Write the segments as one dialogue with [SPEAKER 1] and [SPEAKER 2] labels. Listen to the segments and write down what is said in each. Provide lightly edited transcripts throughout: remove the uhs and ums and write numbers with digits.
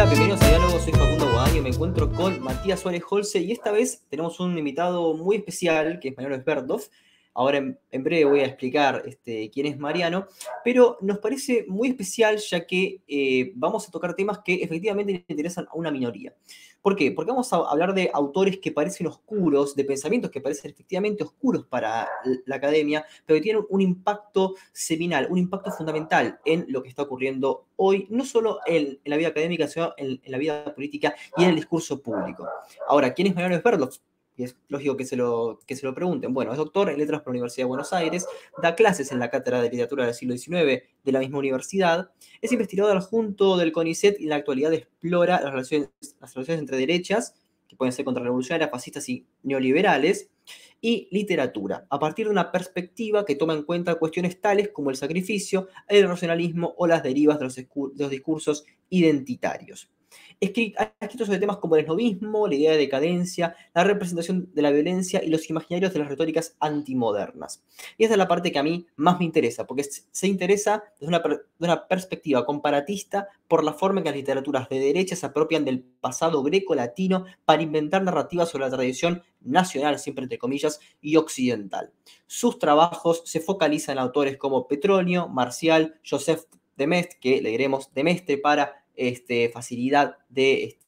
[SPEAKER 1] Hola, bienvenidos a Diálogo, soy Facundo Guadaño y me encuentro con Matías Suárez Holce y esta vez tenemos un invitado muy especial que es Mariano Esberdov. Ahora en breve voy a explicar quién es Mariano, pero nos parece muy especial ya que vamos a tocar temas que efectivamente le interesan a una minoría. ¿Por qué? Porque vamos a hablar de autores que parecen oscuros, de pensamientos que parecen efectivamente oscuros para la academia, pero que tienen un impacto seminal, un impacto fundamental en lo que está ocurriendo hoy, no solo en la vida académica, sino en la vida política y en el discurso público. Ahora, ¿quién es Mariano Esberdov? Y es lógico que se lo pregunten. Bueno, es doctor en letras por la Universidad de Buenos Aires, da clases en la Cátedra de Literatura del siglo XIX de la misma universidad, es investigador adjunto del CONICET y en la actualidad explora las relaciones entre derechas, que pueden ser contrarrevolucionarias, fascistas y neoliberales, y literatura, a partir de una perspectiva que toma en cuenta cuestiones tales como el sacrificio, el racionalismo o las derivas de los discursos identitarios. Ha escrito sobre temas como el esnovismo, la idea de decadencia, la representación de la violencia y los imaginarios de las retóricas antimodernas. Y esa es la parte que a mí más me interesa, porque se interesa desde una perspectiva comparatista por la forma en que las literaturas de derecha se apropian del pasado greco-latino para inventar narrativas sobre la tradición nacional, siempre entre comillas, y occidental. Sus trabajos se focalizan en autores como Petronio, Marcial, Joseph de Maistre, que leeremos de Maistre para facilidad de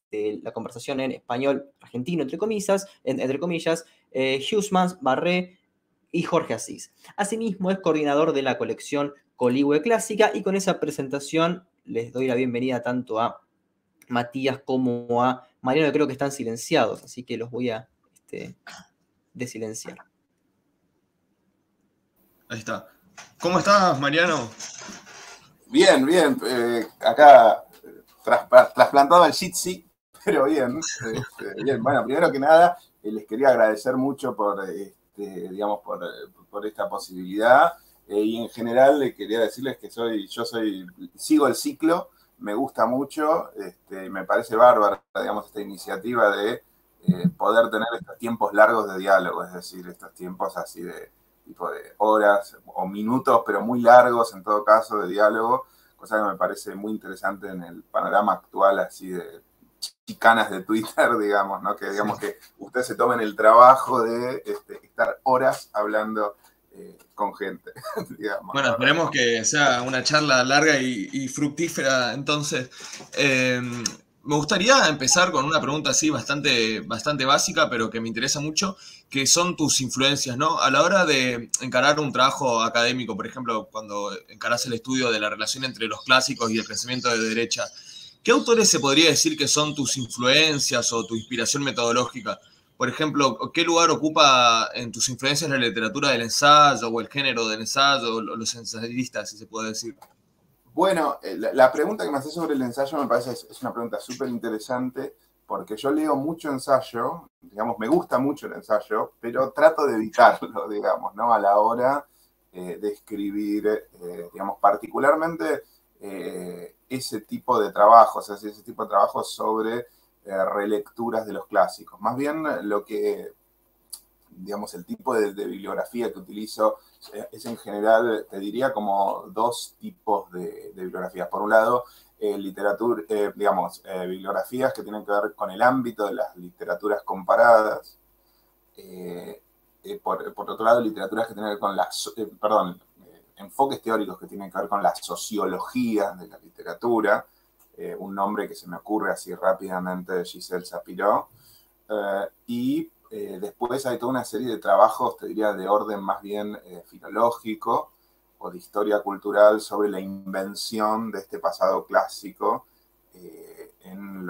[SPEAKER 1] la conversación en español argentino, entre comillas, Huysmans, Barré y Jorge Asís. Asimismo, es coordinador de la colección Coligüe Clásica y con esa presentación les doy la bienvenida tanto a Matías como a Mariano, que creo que están silenciados, así que los voy a desilenciar.
[SPEAKER 2] Ahí está. ¿Cómo estás, Mariano?
[SPEAKER 3] Bien, bien. Acá trasplantado al Jitsi, pero bien. Bien. Bueno, primero que nada, les quería agradecer mucho por esta posibilidad. Y en general quería decirles que sigo el ciclo, me gusta mucho, me parece bárbara, esta iniciativa de poder tener estos tiempos largos de diálogo, es decir, estos tiempos así de tipo de horas o minutos, pero muy largos en todo caso de diálogo, cosa que me parece muy interesante en el panorama actual así de chicanas de Twitter, digamos, ¿no? Que digamos que ustedes se tomen el trabajo de estar horas hablando con gente, digamos.
[SPEAKER 2] Bueno, esperemos que sea una charla larga y fructífera. Entonces, me gustaría empezar con una pregunta así bastante básica, pero que me interesa mucho, que son tus influencias, ¿no? A la hora de encarar un trabajo académico, por ejemplo, cuando encarás el estudio de la relación entre los clásicos y el pensamiento de derecha, ¿qué autores se podría decir que son tus influencias o tu inspiración metodológica? Por ejemplo, ¿qué lugar ocupa en tus influencias la literatura del ensayo o el género del ensayo o los ensayistas, si se puede decir?
[SPEAKER 3] Bueno, la pregunta que me haces sobre el ensayo me parece es una pregunta súper interesante porque yo leo mucho ensayo, digamos, me gusta mucho el ensayo, pero trato de evitarlo, digamos, ¿no? A la hora de escribir, digamos, particularmente ese tipo de trabajos, es decir, ese tipo de trabajos sobre relecturas de los clásicos. Más bien lo que, digamos, el tipo de bibliografía que utilizo es en general, te diría, como dos tipos de bibliografías. Por un lado, bibliografías que tienen que ver con el ámbito de las literaturas comparadas. Por otro lado, literaturas que tienen que ver con enfoques teóricos que tienen que ver con la sociología de la literatura. Un nombre que se me ocurre así rápidamente es Giselle Sapiro. Después hay toda una serie de trabajos, te diría, de orden más bien filológico o de historia cultural sobre la invención de este pasado clásico en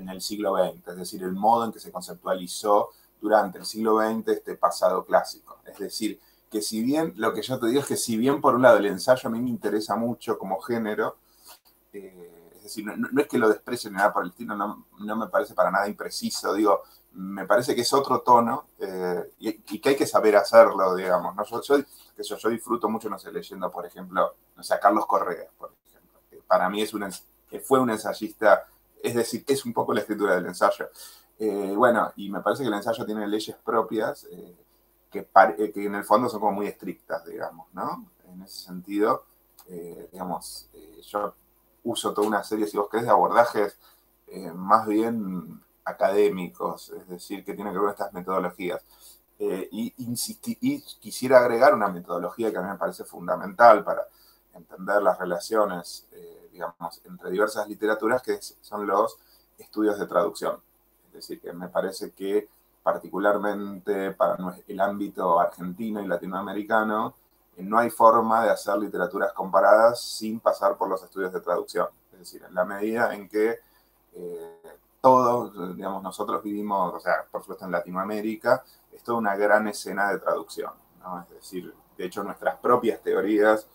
[SPEAKER 3] el siglo XX, es decir, el modo en que se conceptualizó durante el siglo XX este pasado clásico. Es decir, que si bien, lo que yo te digo es que si bien por un lado el ensayo a mí me interesa mucho como género, es decir, no es que lo desprecie ni nada por el estilo, no me parece para nada impreciso, digo, me parece que es otro tono y que hay que saber hacerlo, digamos, ¿no? Yo disfruto mucho, no sé, leyendo, por ejemplo, no sé, a Carlos Correa, por ejemplo, que para mí fue un ensayista, es decir, es un poco la escritura del ensayo. Bueno, y me parece que el ensayo tiene leyes propias que en el fondo son como muy estrictas, digamos, ¿no? En ese sentido, yo uso toda una serie, si vos querés, de abordajes más bien académicos, es decir, que tienen que ver con estas metodologías. Y quisiera agregar una metodología que a mí me parece fundamental para entender las relaciones, digamos, entre diversas literaturas, que son los estudios de traducción. Es decir, que me parece que particularmente para el ámbito argentino y latinoamericano, no hay forma de hacer literaturas comparadas sin pasar por los estudios de traducción. Es decir, en la medida en que todos, digamos, nosotros vivimos, o sea, por supuesto en Latinoamérica, es toda una gran escena de traducción, ¿no? Es decir, de hecho nuestras propias teorías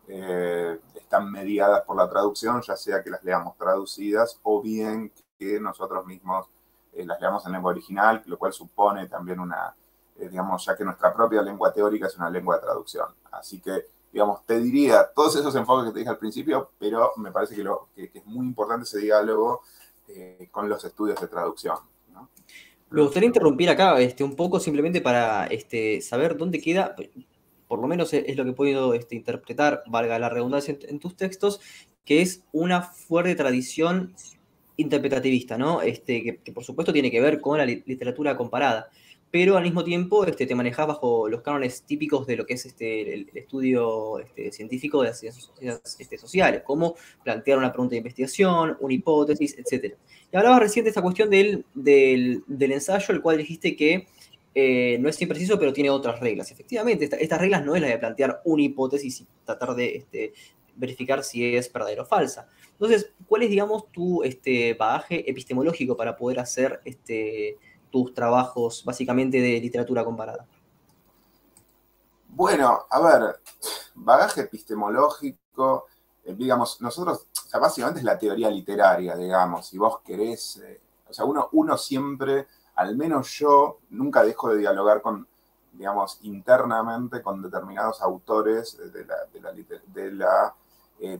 [SPEAKER 3] están mediadas por la traducción, ya sea que las leamos traducidas o bien que nosotros mismos las leamos en lengua original, lo cual supone también una, digamos, ya que nuestra propia lengua teórica es una lengua de traducción. Así que, digamos, te diría todos esos enfoques que te dije al principio, pero me parece que es muy importante ese diálogo con los estudios de traducción, ¿no?
[SPEAKER 1] Me gustaría interrumpir acá un poco simplemente para saber dónde queda, por lo menos es lo que he podido interpretar, valga la redundancia, en tus textos, que es una fuerte tradición interpretativista, ¿no? Que por supuesto tiene que ver con la literatura comparada, pero al mismo tiempo te manejas bajo los cánones típicos de lo que es el estudio científico de las ciencias sociales, como plantear una pregunta de investigación, una hipótesis, etc. Y hablabas recién de esta cuestión del ensayo, el cual dijiste que no es impreciso, pero tiene otras reglas. Efectivamente, estas reglas no es la de plantear una hipótesis y tratar de verificar si es verdadera o falsa. Entonces, ¿cuál es, digamos, tu bagaje epistemológico para poder hacer tus trabajos básicamente de literatura comparada?
[SPEAKER 3] Bueno, a ver, bagaje epistemológico, digamos, nosotros, o sea, básicamente es la teoría literaria, digamos, si vos querés, o sea, uno siempre, al menos yo, nunca dejo de dialogar con, digamos, internamente con determinados autores de la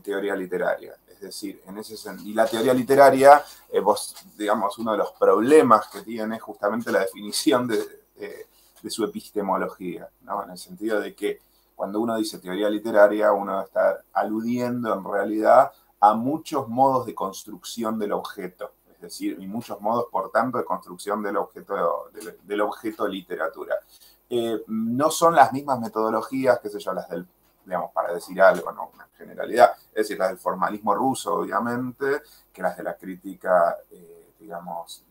[SPEAKER 3] teoría literaria. Es decir, en ese sentido, y la teoría literaria, vos, digamos, uno de los problemas que tiene es justamente la definición de su epistemología, ¿no? En el sentido de que cuando uno dice teoría literaria, uno está aludiendo en realidad a muchos modos de construcción del objeto, es decir, y muchos modos, por tanto, de construcción del objeto literatura. No son las mismas metodologías, qué sé yo, las del, digamos, para decir algo, ¿no? Una generalidad, es decir, las del formalismo ruso, obviamente, que las de la crítica, digamos,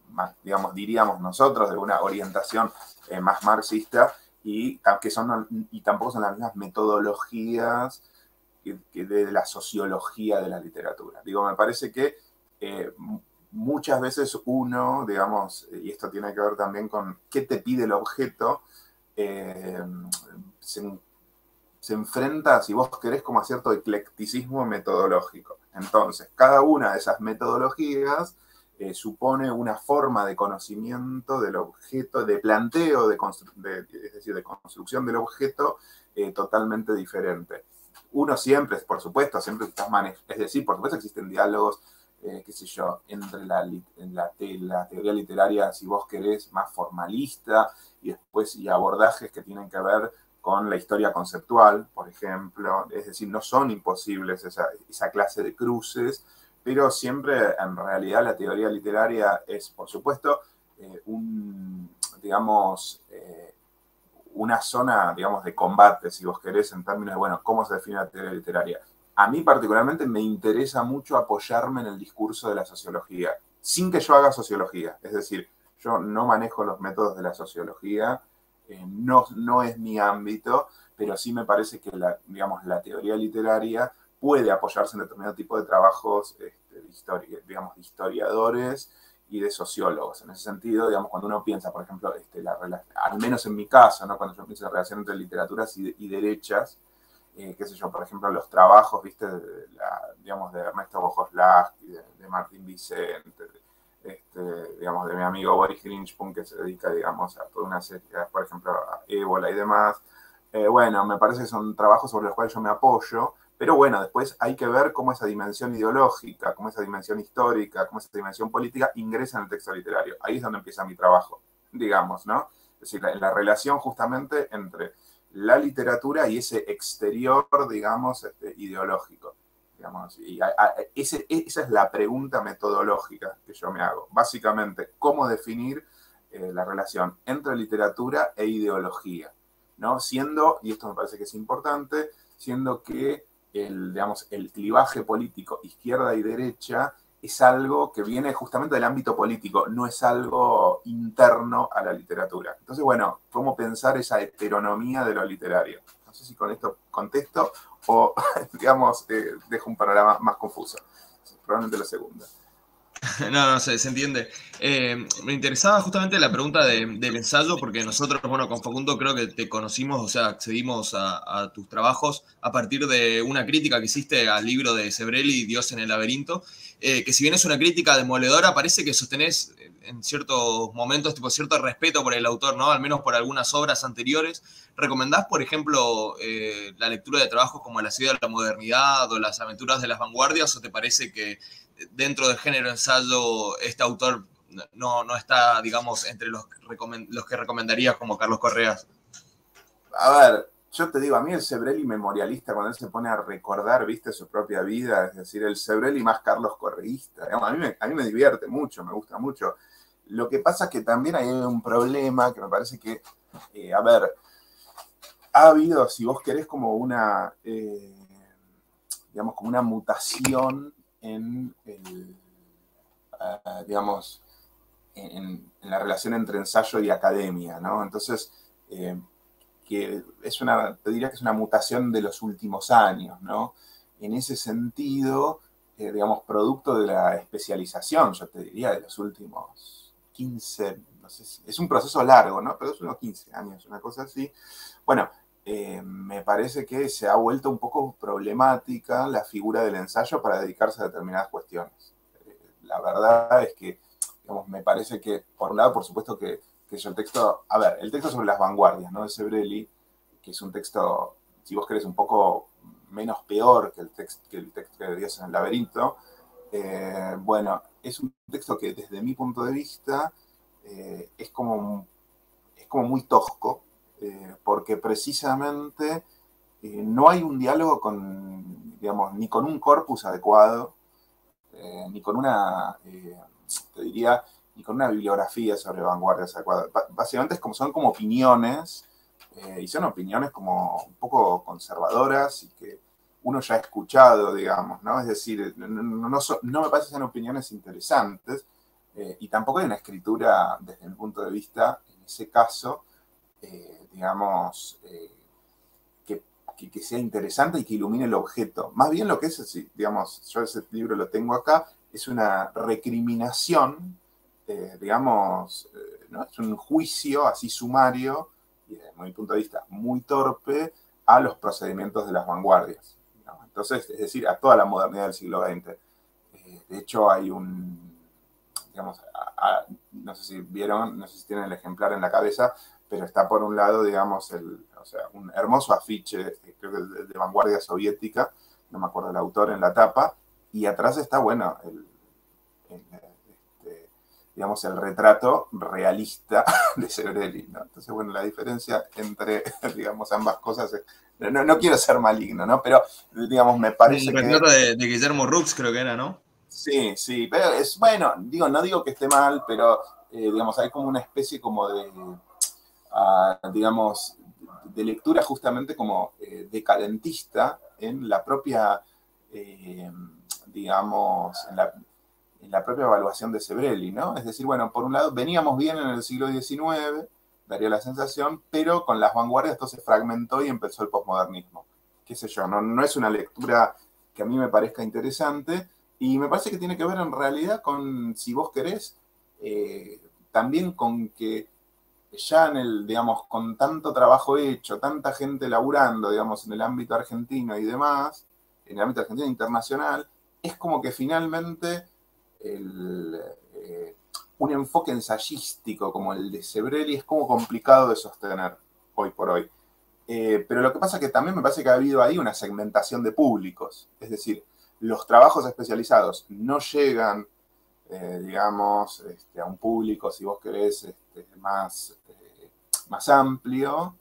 [SPEAKER 3] más, digamos, diríamos nosotros, de una orientación más marxista, y tampoco son las mismas metodologías que de la sociología de la literatura. Digo, me parece que muchas veces uno, digamos, y esto tiene que ver también con qué te pide el objeto, se enfrenta, si vos querés, como a cierto eclecticismo metodológico. Entonces, cada una de esas metodologías supone una forma de conocimiento del objeto, de planteo, es decir, de construcción del objeto totalmente diferente. Uno siempre, por supuesto, siempre está es decir, por supuesto existen diálogos, qué sé yo, entre la teoría literaria, si vos querés, más formalista, y después y abordajes que tienen que ver con la historia conceptual, por ejemplo. Es decir, no son imposibles esa clase de cruces, pero siempre en realidad la teoría literaria es, por supuesto, digamos, una zona, digamos, de combate, si vos querés, en términos de, bueno, ¿cómo se define la teoría literaria? A mí particularmente me interesa mucho apoyarme en el discurso de la sociología, sin que yo haga sociología. Es decir, yo no manejo los métodos de la sociología, no es mi ámbito, pero sí me parece que digamos, la teoría literaria puede apoyarse en determinado tipo de trabajos digamos, de historiadores y de sociólogos. En ese sentido, digamos, cuando uno piensa, por ejemplo, al menos en mi caso, ¿no? Cuando yo pienso en la relación entre literaturas y derechas, qué sé yo, por ejemplo, los trabajos, ¿viste? Digamos, de Ernesto Bojoslavski, de Martín Vicente, digamos, de mi amigo Boris Grinchpun, que se dedica, digamos, a toda una serie, por ejemplo, a ébola y demás. Bueno, me parece que son trabajos sobre los cuales yo me apoyo, pero bueno, después hay que ver cómo esa dimensión ideológica, cómo esa dimensión histórica, cómo esa dimensión política ingresa en el texto literario. Ahí es donde empieza mi trabajo, digamos, ¿no? Es decir, la relación justamente entre la literatura y ese exterior, digamos, ideológico. digamos, y esa es la pregunta metodológica que yo me hago. Básicamente, ¿cómo definir la relación entre literatura e ideología? ¿No? Siendo, y esto me parece que es importante, siendo que digamos, el clivaje político izquierda y derecha es algo que viene justamente del ámbito político, no es algo interno a la literatura. Entonces, bueno, ¿cómo pensar esa heteronomía de lo literario? No sé si con esto contesto o, digamos, dejo un panorama más confuso. Probablemente lo segundo.
[SPEAKER 2] No, se entiende. Me interesaba justamente la pregunta del ensayo, porque nosotros, bueno, con Facundo creo que te conocimos, o sea, accedimos a tus trabajos a partir de una crítica que hiciste al libro de Sebrelli, Dios en el laberinto, que si bien es una crítica demoledora, parece que sostenés en ciertos momentos tipo cierto respeto por el autor, ¿no? Al menos por algunas obras anteriores. ¿Recomendás, por ejemplo, la lectura de trabajos como La ciudad de la modernidad o Las aventuras de las vanguardias, o te parece que dentro del género ensayo este autor no está, digamos, entre los que recomendarías como Carlos Correas?
[SPEAKER 3] A ver, yo te digo, a mí el Sebrelli memorialista, cuando él se pone a recordar, viste, su propia vida, es decir, el Sebrelli más Carlos Correísta, digamos, a mí me divierte mucho, me gusta mucho. Lo que pasa es que también hay un problema que me parece que, a ver, ha habido, si vos querés, como una, digamos, como una mutación en el, digamos, en la relación entre ensayo y academia, ¿no? Entonces, que te diría que es una mutación de los últimos años, ¿no? En ese sentido, digamos, producto de la especialización, yo te diría, de los últimos 15, no sé si, es un proceso largo, ¿no? Pero es unos 15 años, una cosa así. Bueno, me parece que se ha vuelto un poco problemática la figura del ensayo para dedicarse a determinadas cuestiones. La verdad es que, digamos, me parece que, por un lado, por supuesto que yo el texto, a ver, el texto sobre las vanguardias, ¿no? De Sebrelli, que es un texto, si vos querés, un poco menos peor que el texto de Dios en el laberinto, bueno, es un texto que desde mi punto de vista es como muy tosco, porque precisamente no hay un diálogo digamos, ni con un corpus adecuado, ni con una, te diría, ni con una bibliografía sobre vanguardias adecuada. Básicamente son como opiniones, y son opiniones como un poco conservadoras y que uno ya ha escuchado, digamos, ¿no? Es decir, no me parece que sean opiniones interesantes, y tampoco hay una escritura, desde mi punto de vista, en ese caso, digamos, que sea interesante y que ilumine el objeto. Más bien lo que es, digamos, yo ese libro lo tengo acá, es una recriminación, digamos, ¿no? Es un juicio así sumario, y desde mi punto de vista muy torpe, a los procedimientos de las vanguardias, ¿no? Entonces, es decir, a toda la modernidad del siglo XX. De hecho, hay digamos, no sé si vieron, no sé si tienen el ejemplar en la cabeza, pero está por un lado, digamos, o sea, un hermoso afiche, creo que de vanguardia soviética, no me acuerdo el autor en la tapa, y atrás está, bueno, digamos, el retrato realista de Sebrelli, ¿no? Entonces, bueno, la diferencia entre, digamos, ambas cosas es, no quiero ser maligno, ¿no? Pero, digamos, me parece que...
[SPEAKER 2] El retrato de Guillermo Rux creo que era, ¿no?
[SPEAKER 3] Sí, pero es, bueno, no digo que esté mal, pero, digamos, hay como una especie como de, digamos, de lectura justamente como decadentista en la propia, digamos, en la propia evaluación de Sebrelli, ¿no? Es decir, bueno, por un lado, veníamos bien en el siglo XIX, daría la sensación, pero con las vanguardias esto se fragmentó y empezó el posmodernismo. Qué sé yo, no es una lectura que a mí me parezca interesante, y me parece que tiene que ver en realidad con, si vos querés, también con que ya digamos, con tanto trabajo hecho, tanta gente laburando, digamos, en el ámbito argentino y demás, en el ámbito argentino internacional, es como que finalmente un enfoque ensayístico como el de Sebrelli es como complicado de sostener hoy por hoy. Pero lo que pasa es que también me parece que ha habido ahí una segmentación de públicos, es decir, los trabajos especializados no llegan, digamos, a un público, si vos querés, más amplio.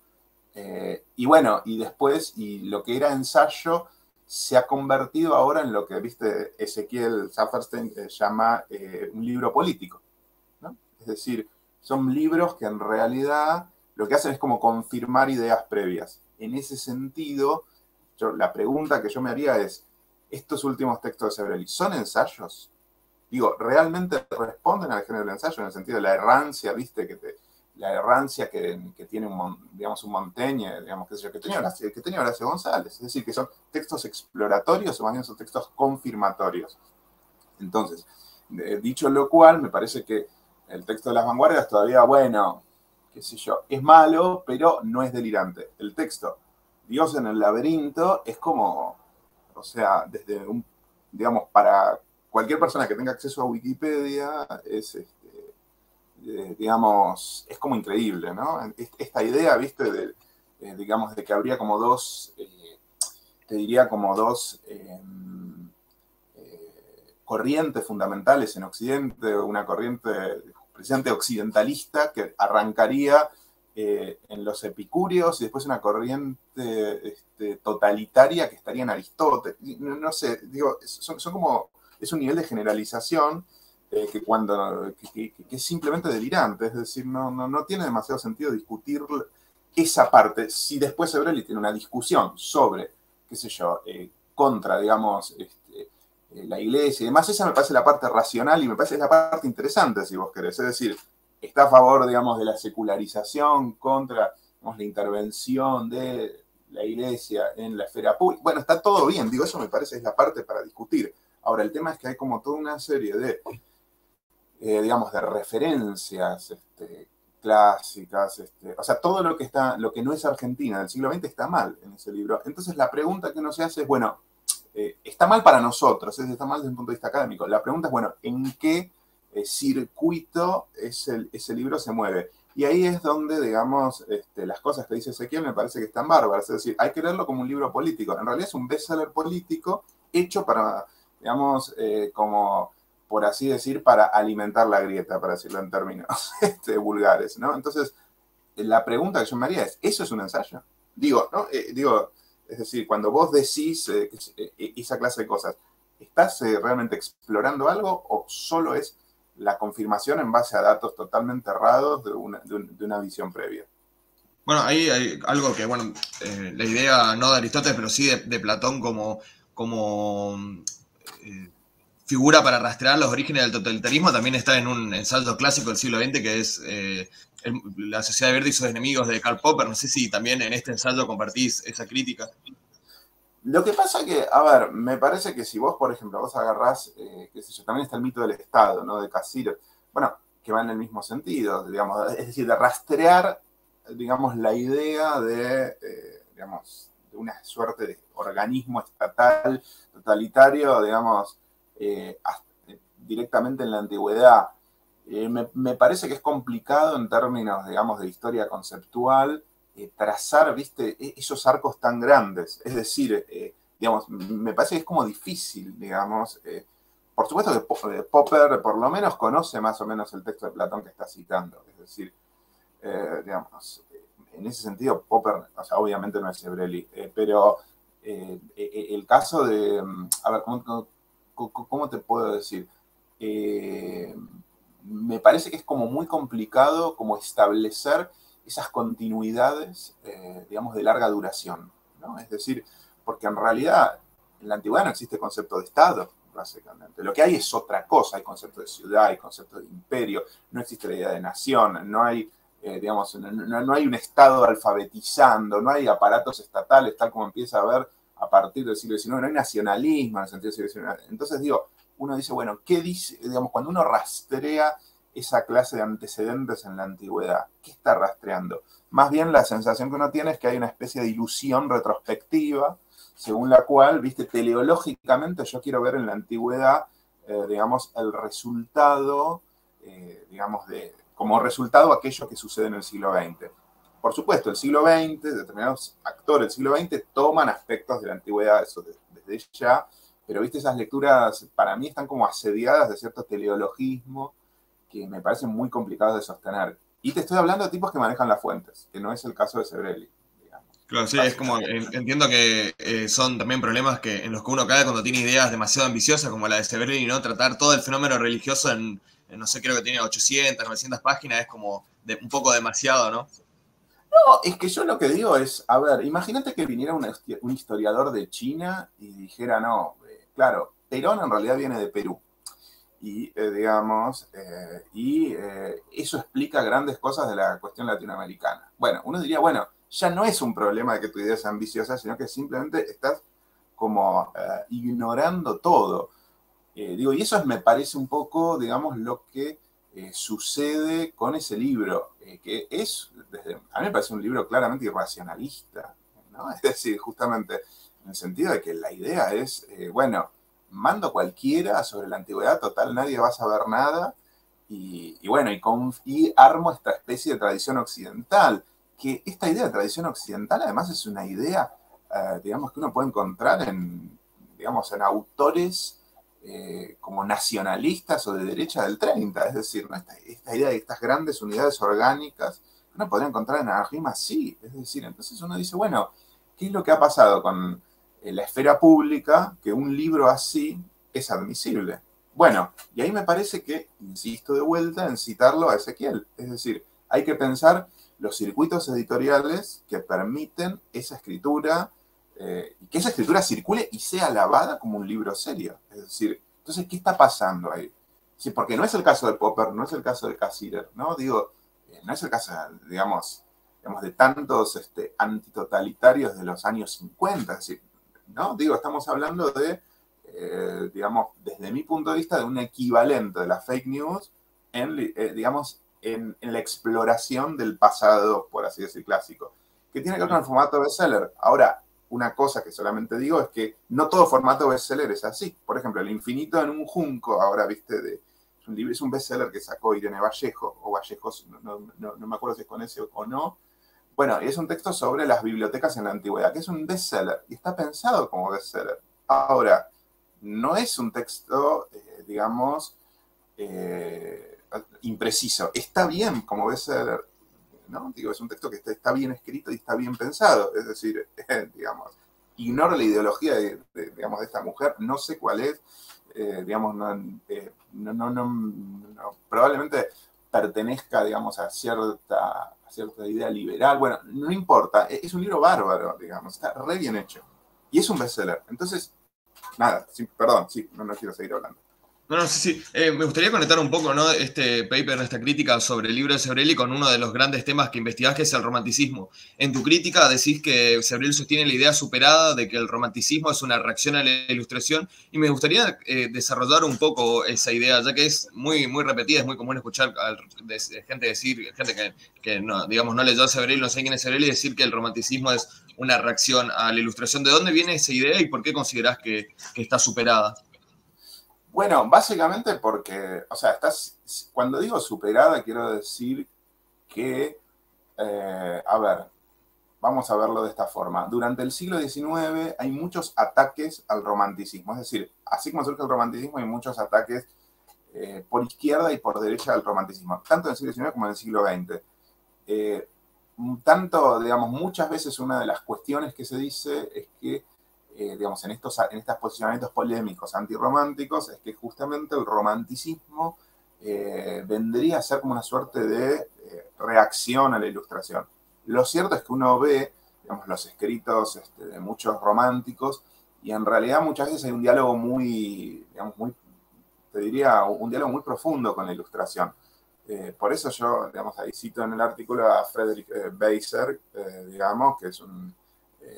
[SPEAKER 3] Y bueno, y después, y lo que era ensayo, se ha convertido ahora en lo que, viste, Ezequiel Saferstein llama un libro político, ¿no? Es decir, son libros que en realidad lo que hacen es como confirmar ideas previas. En ese sentido, la pregunta que yo me haría es, ¿estos últimos textos de Sebrelli son ensayos? Digo, ¿realmente responden al género del ensayo en el sentido de la errancia, viste, la errancia que tiene digamos, un Montaigne, digamos, qué sé yo, que tenía Horacio González? Es decir, que son textos exploratorios o más bien son textos confirmatorios. Entonces, dicho lo cual, me parece que el texto de las vanguardias todavía, bueno, qué sé yo, es malo, pero no es delirante. El texto Dios en el laberinto es como, o sea, desde un, digamos, para cualquier persona que tenga acceso a Wikipedia, es, digamos, es como increíble, ¿no? Esta idea, viste, digamos, de que habría como dos, te diría como dos corrientes fundamentales en Occidente, una corriente precisamente occidentalista que arrancaría en los epicúreos y después una corriente totalitaria que estaría en Aristóteles. No sé, digo, son como, es un nivel de generalización que es simplemente delirante, es decir, no tiene demasiado sentido discutir esa parte. Si después Sebrelli tiene una discusión sobre, qué sé yo, contra, digamos, la iglesia y demás, esa me parece la parte racional y me parece la parte interesante, si vos querés. Es decir, está a favor, digamos, de la secularización contra, digamos, la intervención de la iglesia en la esfera pública. Bueno, está todo bien, digo, eso me parece es la parte para discutir. Ahora, el tema es que hay como toda una serie de, digamos, de referencias clásicas, o sea, todo lo que no es Argentina del siglo XX está mal en ese libro. Entonces, la pregunta que uno se hace es, bueno, está mal para nosotros, está mal desde un punto de vista académico. La pregunta es, bueno, ¿en qué circuito ese libro se mueve? Y ahí es donde, digamos, las cosas que dice Ezequiel me parece que están bárbaras. Es decir, hay que leerlo como un libro político. En realidad es un bestseller político hecho para, digamos, como, por así decir, para alimentar la grieta, para decirlo en términos vulgares, ¿no? Entonces, la pregunta que yo me haría es, ¿eso es un ensayo? Digo, ¿no? Es decir, cuando vos decís esa clase de cosas, ¿estás realmente explorando algo o solo es la confirmación en base a datos totalmente errados de una visión previa?
[SPEAKER 2] Bueno, ahí hay algo que, bueno, la idea no de Aristóteles, pero sí de Platón como figura para rastrear los orígenes del totalitarismo, también está en un ensayo clásico del siglo XX que es La sociedad verde y sus enemigos de Karl Popper. No sé si también en este ensayo compartís esa crítica.
[SPEAKER 3] Lo que pasa que, a ver, me parece que si vos, por ejemplo, vos agarrás, qué sé yo, también está el mito del Estado, ¿no? De Cassirer, bueno, que va en el mismo sentido, digamos, es decir, de rastrear, digamos, la idea digamos, de una suerte de organismo estatal, totalitario, digamos, directamente en la antigüedad. Me parece que es complicado en términos, digamos, de historia conceptual, trazar, viste, esos arcos tan grandes. Es decir, digamos, me parece que es como difícil, digamos. Por supuesto que Popper por lo menos conoce más o menos el texto de Platón que está citando. Es decir, digamos, en ese sentido Popper, o sea, obviamente no es Sebrelli, pero el caso de, a ver, ¿cómo te puedo decir? Me parece que es como muy complicado como establecer esas continuidades, digamos, de larga duración, ¿no? Es decir, porque en realidad en la antigüedad no existe concepto de Estado, básicamente. Lo que hay es otra cosa, hay concepto de ciudad, hay concepto de imperio, no existe la idea de nación, no hay, digamos, no hay un Estado alfabetizando, no hay aparatos estatales, tal como empieza a haber a partir del siglo XIX, no hay nacionalismo en el sentido del siglo XIX. Entonces, digo, uno dice, bueno, ¿qué dice? Digamos, cuando uno rastrea esa clase de antecedentes en la antigüedad, ¿qué está rastreando? Más bien la sensación que uno tiene es que hay una especie de ilusión retrospectiva, según la cual, viste, teleológicamente yo quiero ver en la antigüedad, digamos, el resultado, digamos, como resultado aquello que sucede en el siglo XX. Por supuesto, el siglo XX, determinados actores del siglo XX toman aspectos de la antigüedad, eso desde ya, pero, viste, esas lecturas para mí están como asediadas de cierto teleologismo que me parecen muy complicados de sostener. Y te estoy hablando de tipos que manejan las fuentes, que no es el caso de Sebrelli, digamos.
[SPEAKER 2] Claro, sí, es como, entiendo que son también problemas en los que uno cae cuando tiene ideas demasiado ambiciosas, como la de Severino, ¿no? Tratar todo el fenómeno religioso no sé, creo que tiene 800, 900 páginas, es como un poco demasiado, ¿no?
[SPEAKER 3] No, es que yo lo que digo es, a ver, imagínate que viniera un historiador de China y dijera, no, claro, Perón en realidad viene de Perú. Y, eso explica grandes cosas de la cuestión latinoamericana. Bueno, uno diría, bueno, ya no es un problema de que tu idea sea ambiciosa, sino que simplemente estás como ignorando todo. Y eso me parece un poco, digamos, lo que sucede con ese libro, que a mí me parece un libro claramente irracionalista, ¿no? Es decir, justamente en el sentido de que la idea es, bueno, mando cualquiera sobre la antigüedad, total, nadie va a saber nada, bueno, y armo esta especie de tradición occidental, que esta idea de tradición occidental además es una idea, digamos, que uno puede encontrar digamos, en autores como nacionalistas o de derecha del 30, es decir, ¿no? esta idea de estas grandes unidades orgánicas, uno podría encontrar en anarquismo así, es decir, entonces uno dice, bueno, ¿qué es lo que ha pasado con la esfera pública que un libro así es admisible? Bueno, y ahí me parece que, insisto de vuelta en citarlo a Ezequiel, es decir, hay que pensar los circuitos editoriales que permiten esa escritura, y que esa escritura circule y sea alabada como un libro serio. Es decir, entonces, ¿qué está pasando ahí? Sí, porque no es el caso de Popper, no es el caso de Cassirer, ¿no? Digo, no es el caso, digamos de tantos antitotalitarios de los años 50, es decir, ¿no? Digo, estamos hablando de, digamos, desde mi punto de vista, de un equivalente de la fake news digamos, en la exploración del pasado, por así decir, clásico, que tiene que ver con el formato bestseller. Ahora, una cosa que solamente digo es que no todo formato bestseller es así. Por ejemplo, El infinito en un junco, ahora, viste, es un bestseller que sacó Irene Vallejo, o Vallejos, no me acuerdo si es con ese o no. Bueno, es un texto sobre las bibliotecas en la antigüedad, que es un bestseller, y está pensado como bestseller. Ahora, no es un texto, digamos, impreciso. Está bien como bestseller, ¿no? Digo, es un texto que está bien escrito y está bien pensado. Es decir, digamos, ignoro la ideología digamos, de esta mujer, no sé cuál es, digamos, probablemente pertenezca, digamos, a cierta idea liberal. Bueno, no importa, es un libro bárbaro, digamos, está re bien hecho. Y es un bestseller. Entonces, nada, perdón, no quiero seguir hablando.
[SPEAKER 2] No, sí, sí. Me gustaría conectar un poco, ¿no? Este paper, esta crítica sobre el libro de Sebrelli con uno de los grandes temas que investigás, que es el romanticismo. En tu crítica decís que Sebrelli sostiene la idea superada de que el romanticismo es una reacción a la ilustración, y me gustaría desarrollar un poco esa idea, ya que es muy, muy repetida, es muy común escuchar gente decir, gente que no, digamos, no leyó a Sebrelli, no sé quién es Sebrelli, decir que el romanticismo es una reacción a la ilustración. ¿De dónde viene esa idea y por qué considerás que está superada?
[SPEAKER 3] Bueno, básicamente porque, o sea, cuando digo superada, quiero decir que, a ver, vamos a verlo de esta forma. Durante el siglo XIX hay muchos ataques al romanticismo, es decir, así como surge el romanticismo, hay muchos ataques por izquierda y por derecha al romanticismo, tanto en el siglo XIX como en el siglo XX. Digamos, muchas veces una de las cuestiones que se dice es que digamos, en estos posicionamientos polémicos antirrománticos, es que justamente el romanticismo vendría a ser como una suerte de reacción a la ilustración. Lo cierto es que uno ve, digamos, los escritos de muchos románticos, y en realidad muchas veces hay un diálogo digamos, te diría, un diálogo muy profundo con la ilustración. Por eso yo, digamos, ahí cito en el artículo a Frederick Beiser, digamos, que es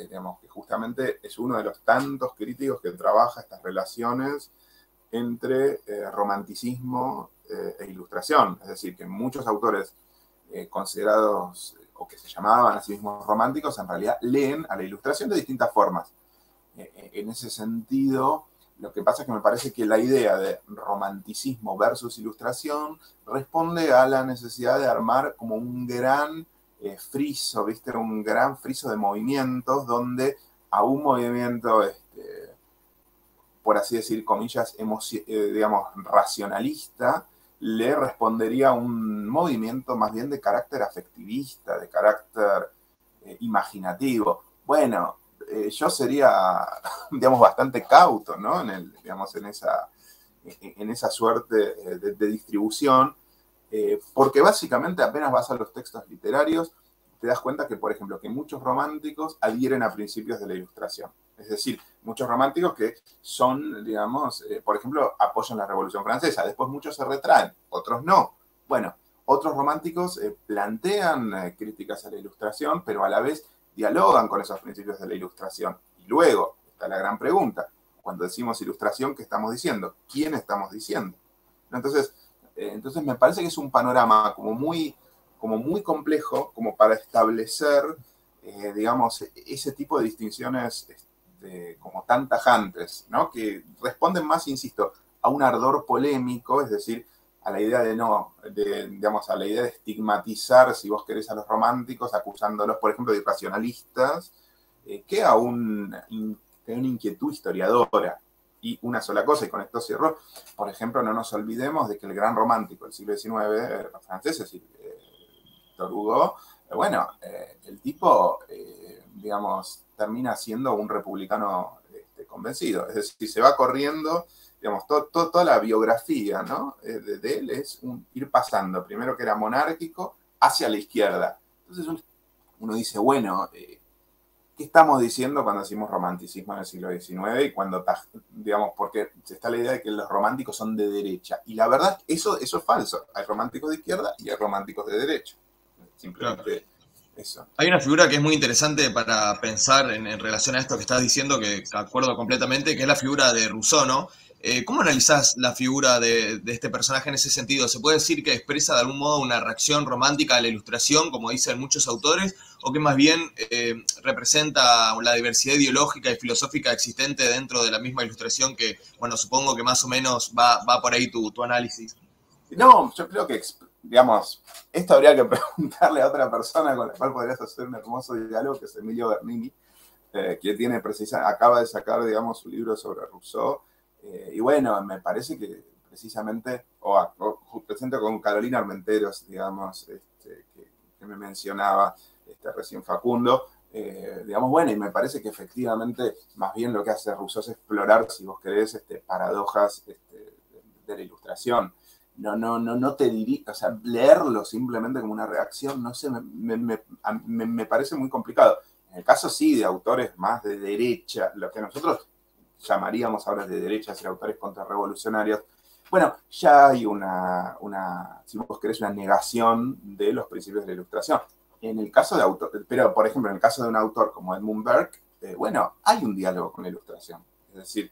[SPEAKER 3] digamos, que justamente es uno de los tantos críticos que trabaja estas relaciones entre romanticismo e ilustración. Es decir, que muchos autores considerados o que se llamaban a sí mismos románticos, en realidad leen a la ilustración de distintas formas. En ese sentido, lo que pasa es que me parece que la idea de romanticismo versus ilustración responde a la necesidad de armar como un gran friso, ¿viste? Un gran friso de movimientos donde a un movimiento, por así decir, comillas, digamos, racionalista, le respondería un movimiento más bien de carácter afectivista, de carácter, imaginativo. Bueno, yo sería, digamos, bastante cauto, ¿no? Digamos, en esa suerte de distribución, porque básicamente apenas vas a los textos literarios, te das cuenta que, por ejemplo, que muchos románticos adhieren a principios de la Ilustración. Es decir, muchos románticos que son, digamos, por ejemplo, apoyan la Revolución Francesa. Después muchos se retraen, otros no. Bueno, otros románticos plantean críticas a la Ilustración, pero a la vez dialogan con esos principios de la Ilustración. Y luego está la gran pregunta. Cuando decimos Ilustración, ¿qué estamos diciendo? ¿Quién estamos diciendo? Entonces me parece que es un panorama como muy complejo, como para establecer, digamos, ese tipo de distinciones como tan tajantes, ¿no? Que responden más, insisto, a un ardor polémico, es decir, a la idea digamos, a la idea de estigmatizar, si vos querés, a los románticos, acusándolos, por ejemplo, de irracionalistas, que a una inquietud historiadora. Y una sola cosa, y con esto cierro, por ejemplo, no nos olvidemos de que el gran romántico del siglo XIX, francés, es decir, Victor Hugo, bueno, el tipo, digamos, termina siendo un republicano convencido. Es decir, se va corriendo, digamos, toda la biografía, ¿no? de él es ir pasando, primero que era monárquico, hacia la izquierda. Entonces uno dice, bueno, ¿qué estamos diciendo cuando decimos romanticismo en el siglo XIX? Y cuando, digamos, porque está la idea de que los románticos son de derecha. Y la verdad, eso es falso. Hay románticos de izquierda y hay románticos de derecha. Simplemente claro. Eso.
[SPEAKER 2] Hay una figura que es muy interesante para pensar en relación a esto que estás diciendo, que acuerdo completamente, que es la figura de Rousseau, ¿no? ¿Cómo analizás la figura de este personaje en ese sentido? ¿Se puede decir que expresa de algún modo una reacción romántica a la Ilustración, como dicen muchos autores, o que más bien representa la diversidad ideológica y filosófica existente dentro de la misma Ilustración, que, bueno, supongo que más o menos va por ahí tu análisis?
[SPEAKER 3] No, yo creo que, digamos, esto habría que preguntarle a otra persona con la cual podrías hacer un hermoso diálogo, que es Emilio Bernini, que acaba de sacar, digamos, su libro sobre Rousseau. Y bueno, me parece que precisamente, presento con Carolina Armenteros, digamos, que me mencionaba recién Facundo, digamos, bueno, y me parece que efectivamente más bien lo que hace Rousseau es explorar, si vos querés, paradojas de la Ilustración. No te diría, o sea, leerlo simplemente como una reacción, no sé, me parece muy complicado. En el caso sí de autores más de derecha, lo que nosotros llamaríamos ahora de derecha, ser autores contrarrevolucionarios, bueno, ya hay si vos querés, una negación de los principios de la Ilustración. En el caso de pero por ejemplo, en el caso de un autor como Edmund Burke, bueno, hay un diálogo con la Ilustración. Es decir,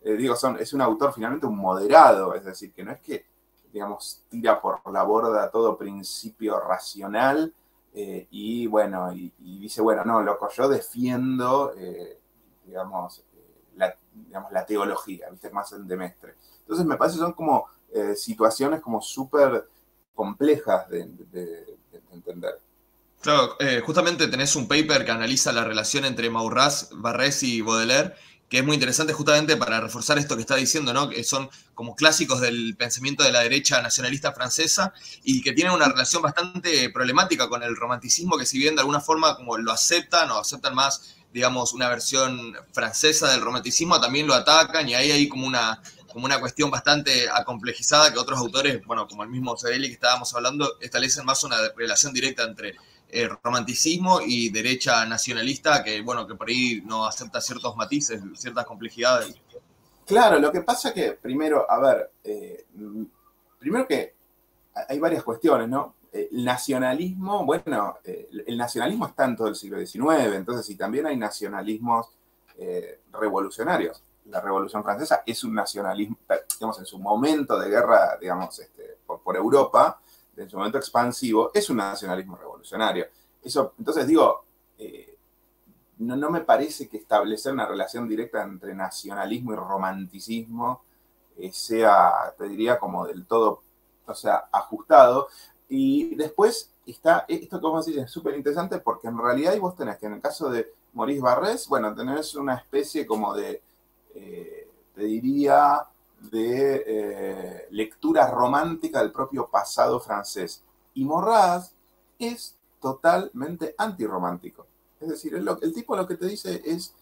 [SPEAKER 3] es un autor finalmente un moderado, es decir, que no es que, digamos, tira por la borda todo principio racional y bueno, y dice, bueno, no, loco, yo defiendo, digamos, la teología, ¿viste? Más el de Mestre. Entonces me parece que son como situaciones como súper complejas de entender.
[SPEAKER 2] Claro, justamente tenés un paper que analiza la relación entre Maurras, Barrés y Baudelaire, que es muy interesante justamente para reforzar esto que está diciendo, ¿no? Que son como clásicos del pensamiento de la derecha nacionalista francesa y que tienen una relación bastante problemática con el romanticismo, que si bien de alguna forma como lo aceptan o aceptan más, digamos, una versión francesa del romanticismo, también lo atacan y ahí hay como una cuestión bastante acomplejizada que otros autores, bueno, como el mismo Sedelli que estábamos hablando, establecen más una relación directa entre romanticismo y derecha nacionalista que, bueno, que por ahí no acepta ciertos matices, ciertas complejidades.
[SPEAKER 3] Claro, lo que pasa que primero, a ver, primero que hay varias cuestiones, ¿no? El nacionalismo, bueno, el nacionalismo está en todo el siglo XIX, entonces, y también hay nacionalismos revolucionarios. La Revolución Francesa es un nacionalismo, digamos, en su momento de guerra, digamos, por Europa, en su momento expansivo, es un nacionalismo revolucionario. Eso, entonces digo, no me parece que establecer una relación directa entre nacionalismo y romanticismo sea, te diría, como del todo, o sea, ajustado. Y después está, esto que vos decís es súper interesante porque en realidad vos tenés que en el caso de Maurice Barrés, bueno, tenés una especie como de, te diría, lectura romántica del propio pasado francés. Y Maurras es totalmente antirromántico. Es decir, el tipo lo que te dice es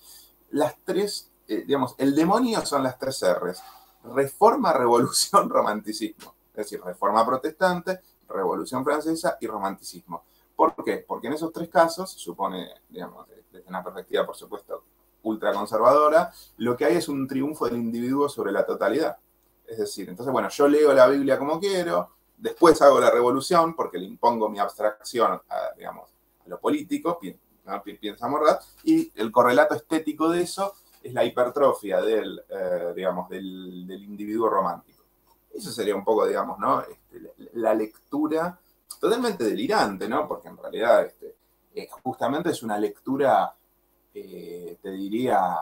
[SPEAKER 3] las tres, digamos, el demonio son las tres R's: reforma, revolución, romanticismo. Es decir, reforma protestante, revolución francesa y romanticismo. ¿Por qué? Porque en esos tres casos, supone, digamos, desde una perspectiva, por supuesto, ultraconservadora, lo que hay es un triunfo del individuo sobre la totalidad. Es decir, entonces, bueno, yo leo la Biblia como quiero, después hago la revolución porque le impongo mi abstracción a, digamos, a lo político, ¿no? Piensa Morrat, y el correlato estético de eso es la hipertrofia digamos, del individuo romántico. Eso sería un poco, digamos, ¿no? La lectura totalmente delirante, ¿no? Porque en realidad justamente es una lectura, te diría,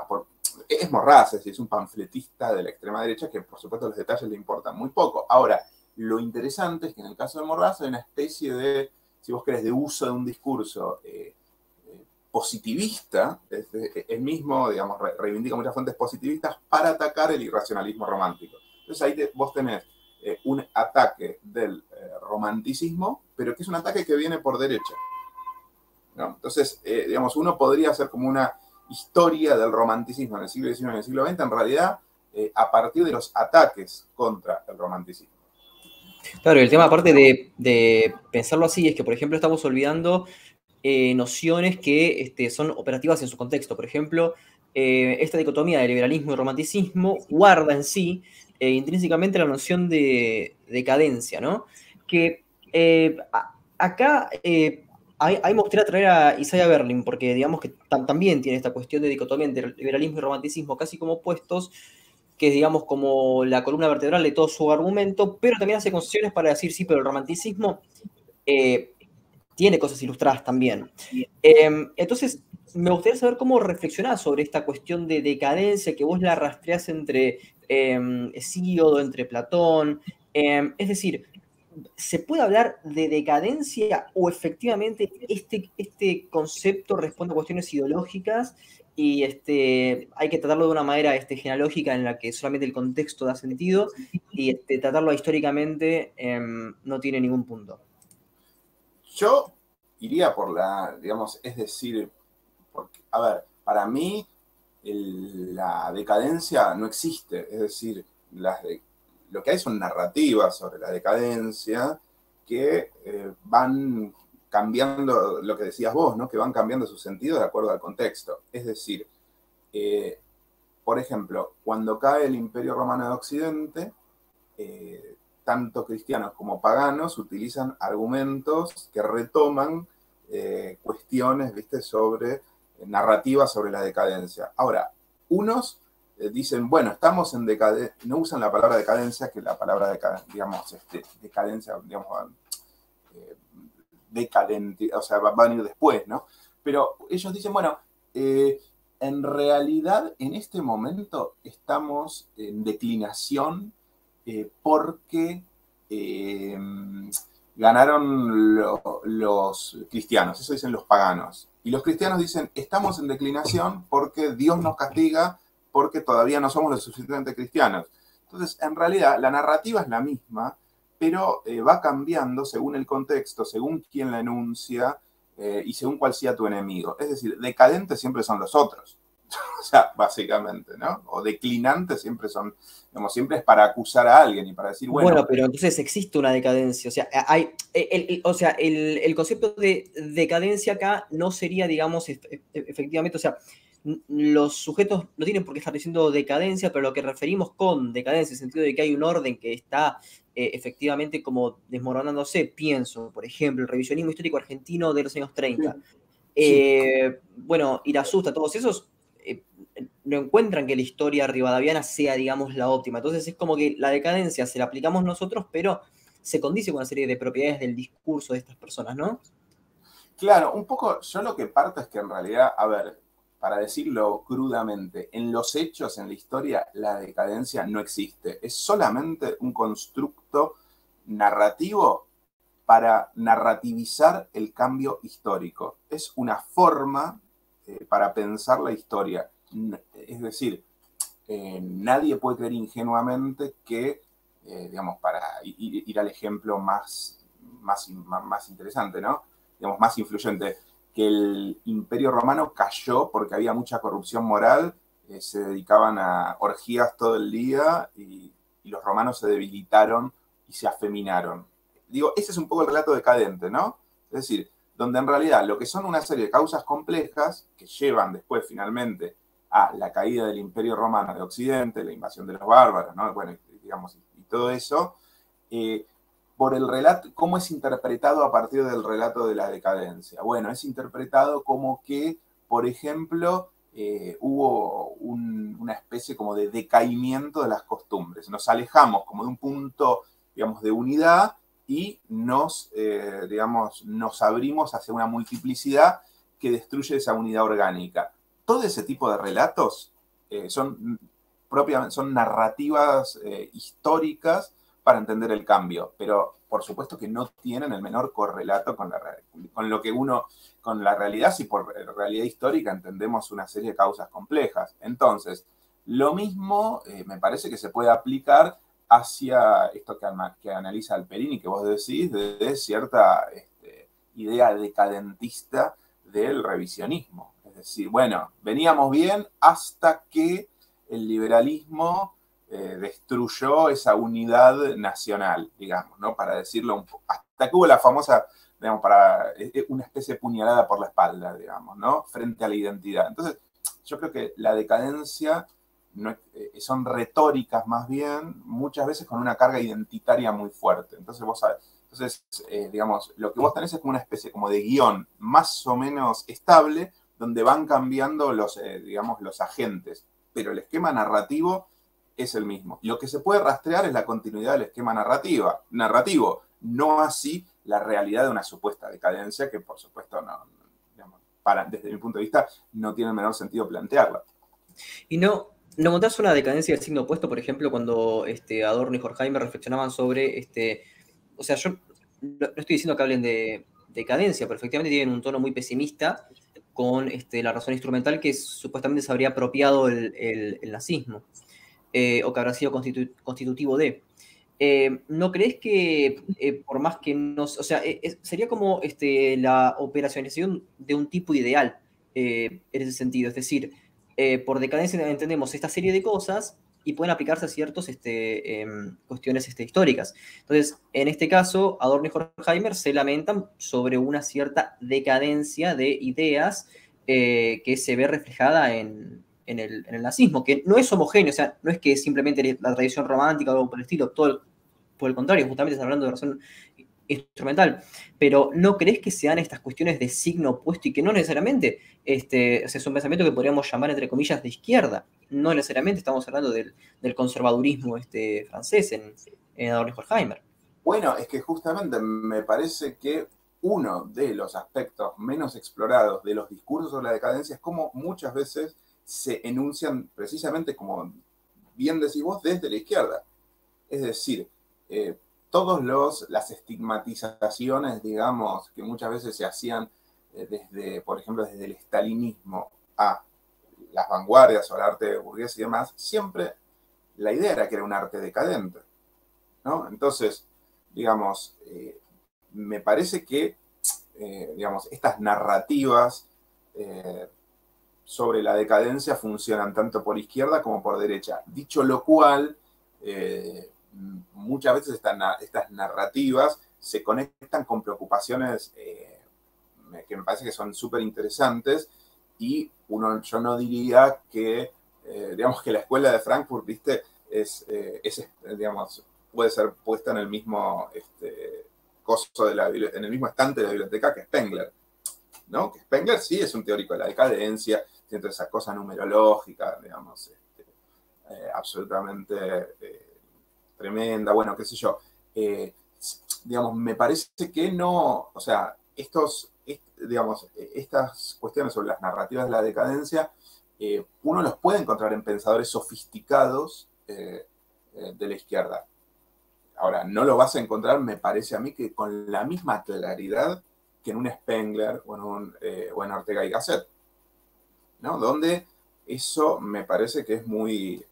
[SPEAKER 3] es Morraz, es un panfletista de la extrema derecha que, por supuesto, los detalles le importan muy poco. Ahora, lo interesante es que en el caso de Morraz hay una especie de, si vos querés, de uso de un discurso positivista. Él mismo, digamos, reivindica muchas fuentes positivistas para atacar el irracionalismo romántico. Entonces ahí vos tenés un ataque del romanticismo, pero que es un ataque que viene por derecha, ¿no? Entonces, digamos, uno podría hacer como una historia del romanticismo en el siglo XIX y en el siglo XX, en realidad, a partir de los ataques contra el romanticismo.
[SPEAKER 1] Claro, y el tema aparte de pensarlo así es que, por ejemplo, estamos olvidando nociones que son operativas en su contexto. Por ejemplo, esta dicotomía de liberalismo y romanticismo guarda en sí intrínsecamente la noción de decadencia, ¿no? Que acá ahí me gustaría traer a Isaiah Berlin, porque digamos que también tiene esta cuestión de dicotomía entre liberalismo y romanticismo casi como opuestos, que es, digamos, como la columna vertebral de todo su argumento, pero también hace concesiones para decir, sí, pero el romanticismo tiene cosas ilustradas también. Entonces, me gustaría saber cómo reflexionás sobre esta cuestión de decadencia, que vos la rastreás entre Hesíodo, entre Platón. Es decir, ¿se puede hablar de decadencia o efectivamente este concepto responde a cuestiones ideológicas y hay que tratarlo de una manera genealógica en la que solamente el contexto da sentido y tratarlo históricamente no tiene ningún punto?
[SPEAKER 3] Yo iría por digamos, es decir, porque, a ver, para mí la decadencia no existe, es decir, lo que hay son narrativas sobre la decadencia que van cambiando, lo que decías vos, ¿no? Que van cambiando su sentido de acuerdo al contexto. Es decir, por ejemplo, cuando cae el Imperio Romano de Occidente, tanto cristianos como paganos utilizan argumentos que retoman cuestiones, ¿viste?, sobre narrativas sobre la decadencia. Ahora, unos dicen, bueno, estamos en decadencia, no usan la palabra decadencia, que la palabra digamos, decadencia, digamos, decadente, o sea, va a venir después, ¿no? Pero ellos dicen, bueno, en realidad en este momento estamos en declinación porque ganaron los cristianos, eso dicen los paganos. Y los cristianos dicen, estamos en declinación porque Dios nos castiga porque todavía no somos lo suficientemente cristianos. Entonces, en realidad, la narrativa es la misma, pero va cambiando según el contexto, según quién la enuncia y según cuál sea tu enemigo. Es decir, decadentes siempre son los otros. O sea, básicamente, ¿no? O declinantes siempre son, digamos, siempre es para acusar a alguien y para decir, bueno.
[SPEAKER 1] Pero entonces existe una decadencia. O sea, el concepto de decadencia acá no sería, digamos, efectivamente, o sea, los sujetos no tienen por qué estar diciendo decadencia, pero lo que referimos con decadencia, en el sentido de que hay un orden que está efectivamente como desmoronándose, pienso, por ejemplo, el revisionismo histórico argentino de los años 30. Bueno, Irasusta, todos esos no encuentran que la historia rivadaviana sea, digamos, la óptima. Entonces es como que la decadencia se la aplicamos nosotros, pero se condice con una serie de propiedades del discurso de estas personas, ¿no?
[SPEAKER 3] Claro, un poco, yo lo que parto es que en realidad, a ver, para decirlo crudamente, en los hechos, en la historia, la decadencia no existe. Es solamente un constructo narrativo para narrativizar el cambio histórico. Es una forma para pensar la historia. Es decir, nadie puede creer ingenuamente que, digamos, para ir al ejemplo más interesante, ¿no? digamos, más influyente, que el Imperio Romano cayó porque había mucha corrupción moral, se dedicaban a orgías todo el día y los romanos se debilitaron y se afeminaron. Digo, ese es un poco el relato decadente, ¿no? Es decir, donde en realidad lo que son una serie de causas complejas que llevan después finalmente a la caída del Imperio Romano de Occidente, la invasión de los bárbaros, ¿no? Bueno, digamos, y todo eso, por el relato, ¿cómo es interpretado a partir del relato de la decadencia? Bueno, es interpretado como que, por ejemplo, hubo una especie como de decaimiento de las costumbres. Nos alejamos como de un punto, digamos, de unidad y digamos, nos abrimos hacia una multiplicidad que destruye esa unidad orgánica. Todo ese tipo de relatos son narrativas históricas para entender el cambio, pero por supuesto que no tienen el menor correlato con lo que con la realidad, si por realidad histórica entendemos una serie de causas complejas. Entonces, lo mismo me parece que se puede aplicar hacia esto que analiza Alperini, que vos decís, de cierta idea decadentista del revisionismo. Es decir, bueno, veníamos bien hasta que el liberalismo destruyó esa unidad nacional, digamos, ¿no? Para decirlo un poco, hasta que hubo la famosa, digamos, una especie de puñalada por la espalda, digamos, ¿no? Frente a la identidad. Entonces, yo creo que la decadencia son retóricas más bien, muchas veces con una carga identitaria muy fuerte. Entonces, vos sabés, digamos, lo que vos tenés es como una especie como de guión más o menos estable, donde van cambiando digamos, los agentes, pero el esquema narrativo es el mismo. Lo que se puede rastrear es la continuidad del esquema narrativo, no así la realidad de una supuesta decadencia que, por supuesto, digamos, desde mi punto de vista, no tiene el menor sentido plantearla.
[SPEAKER 1] Y no encontrás una decadencia del signo opuesto, por ejemplo, cuando Adorno y Horkheimer reflexionaban sobre, o sea, yo no estoy diciendo que hablen de decadencia, pero efectivamente tienen un tono muy pesimista con la razón instrumental que supuestamente se habría apropiado el nazismo. O que habrá sido constitutivo de. ¿No crees que por más que no... O sea, sería como la operacionalización de un tipo ideal en ese sentido? Es decir, por decadencia entendemos esta serie de cosas y pueden aplicarse a ciertas cuestiones históricas. Entonces, en este caso, Adorno y Horkheimer se lamentan sobre una cierta decadencia de ideas que se ve reflejada en el nazismo, que no es homogéneo, o sea, no es que simplemente la tradición romántica o algo por el estilo, por el contrario, justamente estás hablando de razón instrumental, pero ¿no crees que se dan estas cuestiones de signo opuesto y que no necesariamente o sea, es un pensamiento que podríamos llamar, entre comillas, de izquierda? No necesariamente estamos hablando del conservadurismo francés en Adorno y Horkheimer.
[SPEAKER 3] Bueno, es que justamente me parece que uno de los aspectos menos explorados de los discursos sobre la decadencia es cómo muchas veces se enuncian precisamente, como bien decís vos, desde la izquierda. Es decir, todas las estigmatizaciones, digamos, que muchas veces se hacían por ejemplo, desde el estalinismo a las vanguardias o el arte burgués y demás, siempre la idea era que era un arte decadente, ¿no? Entonces, digamos, me parece que, digamos, estas narrativas sobre la decadencia funcionan tanto por izquierda como por derecha. Dicho lo cual, muchas veces estas narrativas se conectan con preocupaciones que me parece que son súper interesantes y yo no diría que, digamos, que la escuela de Frankfurt, ¿viste? Digamos, puede ser puesta en el mismo en el mismo estante de la biblioteca que Spengler, ¿no? Que Spengler sí es un teórico de la decadencia, tiene esa cosa numerológica, digamos, absolutamente tremenda, bueno, qué sé yo. Digamos, me parece que no, o sea, digamos, estas cuestiones sobre las narrativas de la decadencia, uno los puede encontrar en pensadores sofisticados de la izquierda. Ahora, no lo vas a encontrar, me parece a mí, que con la misma claridad que en un Spengler o en Ortega y Gasset, ¿no? Donde eso me parece que es muy,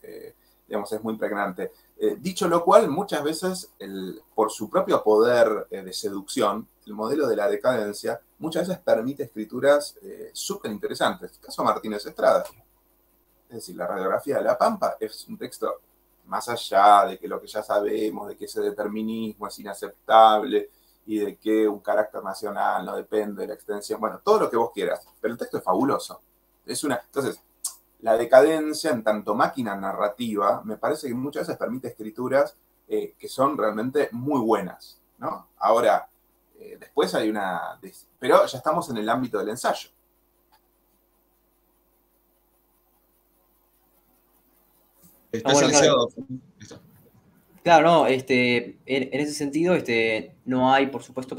[SPEAKER 3] digamos, es muy pregnante. Dicho lo cual, muchas veces, por su propio poder de seducción, el modelo de la decadencia muchas veces permite escrituras súper interesantes. El caso Martínez Estrada. Es decir, la radiografía de La Pampa es un texto más allá de que lo que ya sabemos, de que ese determinismo es inaceptable y de que un carácter nacional no depende de la extensión, bueno, todo lo que vos quieras, pero el texto es fabuloso. Entonces, la decadencia en tanto máquina narrativa me parece que muchas veces permite escrituras que son realmente muy buenas, ¿no? Ahora, después hay pero ya estamos en el ámbito del ensayo.
[SPEAKER 2] Especializado.
[SPEAKER 1] Claro, no, en ese sentido, no hay, por supuesto,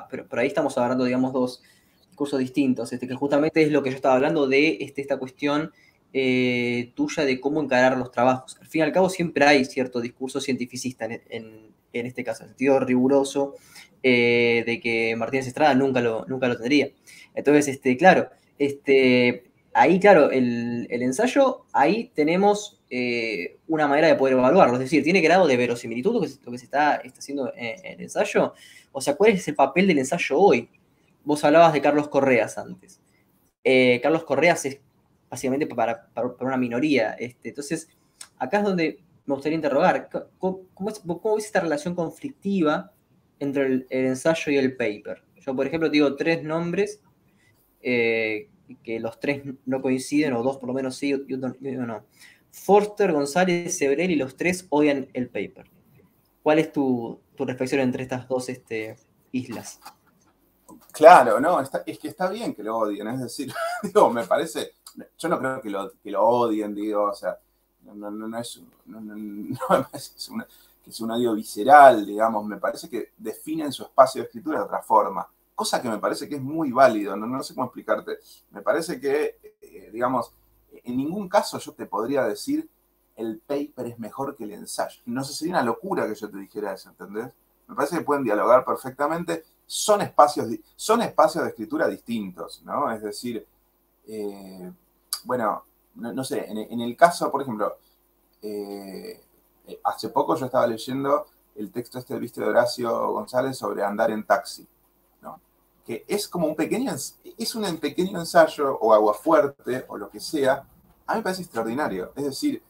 [SPEAKER 1] pero por ahí estamos hablando, digamos, dos discursos distintos, que justamente es lo que yo estaba hablando de esta cuestión tuya de cómo encarar los trabajos. Al fin y al cabo siempre hay cierto discurso cientificista en este caso, en el sentido riguroso de que Martínez Estrada nunca lo tendría. Entonces, claro, ahí, claro, el ensayo, ahí tenemos una manera de poder evaluarlo, es decir, ¿tiene grado de verosimilitud lo que se está haciendo en el ensayo? O sea, ¿cuál es el papel del ensayo hoy? Vos hablabas de Carlos Correas antes. Carlos Correas es básicamente para una minoría. Entonces, acá es donde me gustaría interrogar, ¿cómo es esta relación conflictiva entre el ensayo y el paper? Yo, por ejemplo, digo 3 nombres que los 3 no coinciden, o 2 por lo menos sí, y uno no. Forster, González, Sebrel, y los 3 odian el paper. ¿Cuál es tu reflexión entre estas dos islas?
[SPEAKER 3] Claro, no, es que está bien que lo odien, es decir, digo, me parece, yo no creo que lo odien, digo, o sea, no es un odio visceral, digamos, me parece que definen su espacio de escritura de otra forma, cosa que me parece que es muy válido, no sé cómo explicarte, me parece que, digamos, en ningún caso yo te podría decir el paper es mejor que el ensayo, no sé, sería una locura que yo te dijera eso, ¿entendés? Me parece que pueden dialogar perfectamente. Son espacios de escritura distintos, ¿no? Es decir, bueno, no sé, en el caso, por ejemplo, hace poco yo estaba leyendo el texto ¿viste? De Horacio González sobre andar en taxi, ¿no? Que es como un pequeño ensayo, o aguafuerte, o lo que sea, a mí me parece extraordinario. Es decir,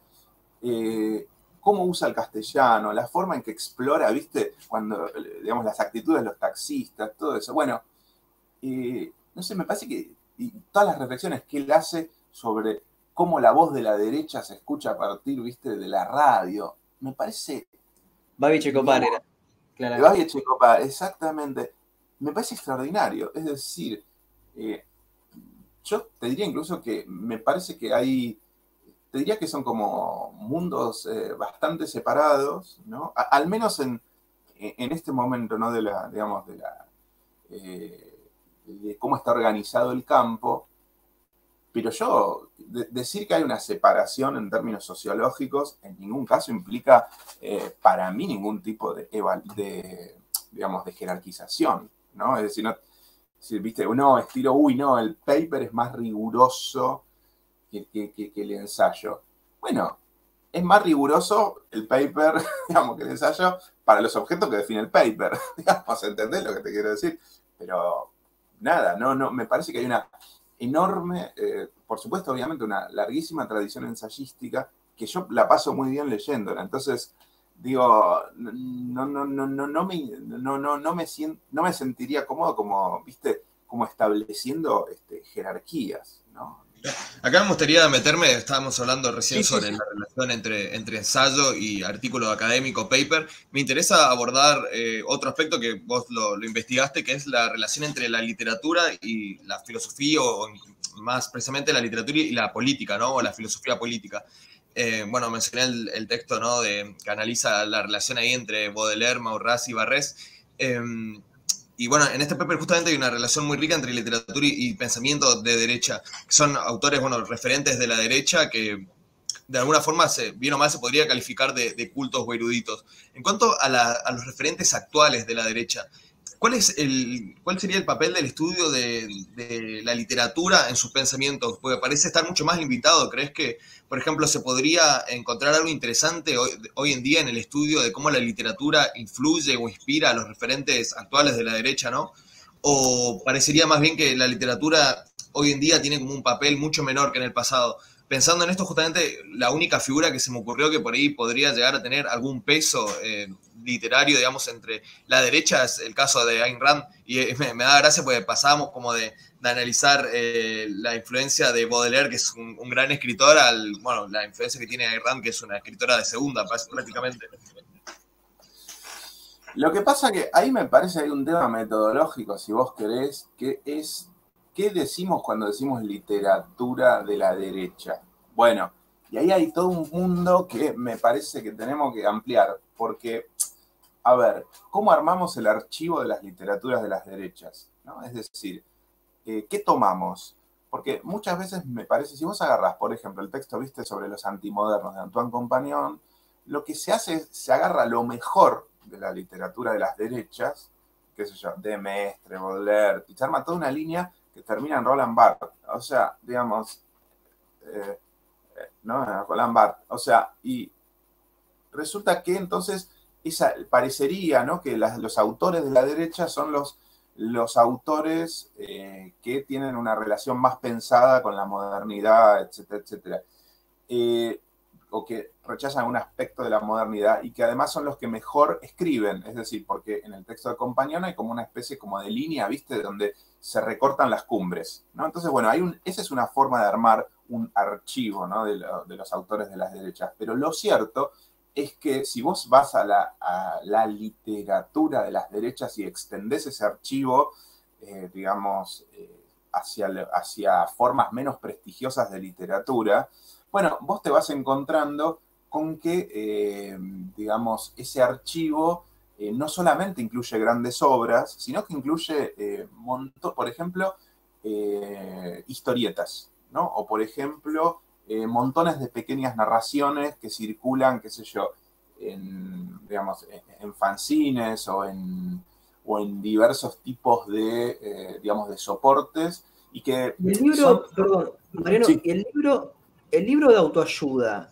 [SPEAKER 3] cómo usa el castellano, la forma en que explora, ¿viste? Cuando, digamos, las actitudes de los taxistas, todo eso. Bueno, no sé, me parece que todas las reflexiones que él hace sobre cómo la voz de la derecha se escucha a partir, ¿viste? De la radio, me parece...
[SPEAKER 1] Babi Checopar era,
[SPEAKER 3] claramente. Babi Checopar, exactamente. Me parece extraordinario. Es decir, yo te diría incluso que me parece que hay... Te diría que son como mundos bastante separados, ¿no? Al menos en este momento, ¿no? De cómo está organizado el campo. Pero yo, decir que hay una separación en términos sociológicos, en ningún caso implica, para mí, ningún tipo de jerarquización, ¿no? Es decir, ¿viste? No, estilo, no, el paper es más riguroso que el ensayo. Bueno, es más riguroso el paper, digamos, que el ensayo para los objetos que define el paper. Digamos, ¿entendés lo que te quiero decir? Pero nada, no, me parece que hay una enorme, por supuesto, obviamente, una larguísima tradición ensayística que yo la paso muy bien leyéndola. Entonces, digo, no me sentiría cómodo como, ¿viste? Como estableciendo jerarquías, ¿no?
[SPEAKER 2] Acá me gustaría meterme, estábamos hablando recién sobre la relación entre ensayo y artículo académico, paper. Me interesa abordar otro aspecto que vos lo investigaste, que es la relación entre la literatura y la filosofía, o más precisamente la literatura y la política, ¿no? O la filosofía política. Bueno, mencioné el texto, ¿no? Que analiza la relación ahí entre Baudelaire, Maurras y Barrés. Y bueno, en este paper justamente hay una relación muy rica entre literatura y pensamiento de derecha, que son autores, bueno, referentes de la derecha que de alguna forma, bien o mal, se podría calificar de cultos o eruditos. En cuanto a los referentes actuales de la derecha, ¿cuál sería el papel del estudio de la literatura en sus pensamientos? Porque parece estar mucho más limitado. ¿Crees que, por ejemplo, se podría encontrar algo interesante hoy en día en el estudio de cómo la literatura influye o inspira a los referentes actuales de la derecha, ¿no? ¿O parecería más bien que la literatura hoy en día tiene como un papel mucho menor que en el pasado? Pensando en esto, justamente, la única figura que se me ocurrió que por ahí podría llegar a tener algún peso literario, digamos, entre la derecha es el caso de Ayn Rand, y me da gracia porque pasábamos como de analizar la influencia de Baudelaire, que es un gran escritor, bueno, la influencia que tiene Ayn Rand, que es una escritora de segunda, prácticamente.
[SPEAKER 3] Lo que pasa que ahí me parece que hay un tema metodológico, si vos querés, que es, ¿qué decimos cuando decimos literatura de la derecha? Bueno, y ahí hay todo un mundo que me parece que tenemos que ampliar, porque, a ver, ¿cómo armamos el archivo de las literaturas de las derechas? ¿No? Es decir, ¿qué tomamos? Porque muchas veces me parece, si vos agarrás, por ejemplo, el texto, viste, sobre los antimodernos de Antoine Compagnon, lo que se hace es, se agarra lo mejor de la literatura de las derechas, qué sé yo, de Mestre, Baudelaire, y se arma toda una línea que termina en Roland Barthes. O sea, digamos, ¿no? Roland Barthes. O sea, y resulta que entonces parecería, ¿no?, que los autores de la derecha son los autores que tienen una relación más pensada con la modernidad, etcétera, etcétera. O que rechazan un aspecto de la modernidad y que además son los que mejor escriben, es decir, porque en el texto de Compagnon hay como una especie como de línea, ¿viste?, donde se recortan las cumbres, ¿no? Entonces, bueno, esa es una forma de armar un archivo, ¿no?, de los autores de las derechas. Pero lo cierto es que si vos vas a la literatura de las derechas y extendés ese archivo, digamos, hacia formas menos prestigiosas de literatura, bueno, vos te vas encontrando con que, digamos, ese archivo no solamente incluye grandes obras, sino que incluye, por ejemplo, historietas, ¿no? O, por ejemplo, montones de pequeñas narraciones que circulan, qué sé yo, digamos, en fanzines o en diversos tipos de, digamos, de soportes y que...
[SPEAKER 1] El libro, perdón, Mariano,
[SPEAKER 3] sí.
[SPEAKER 1] el libro de autoayuda,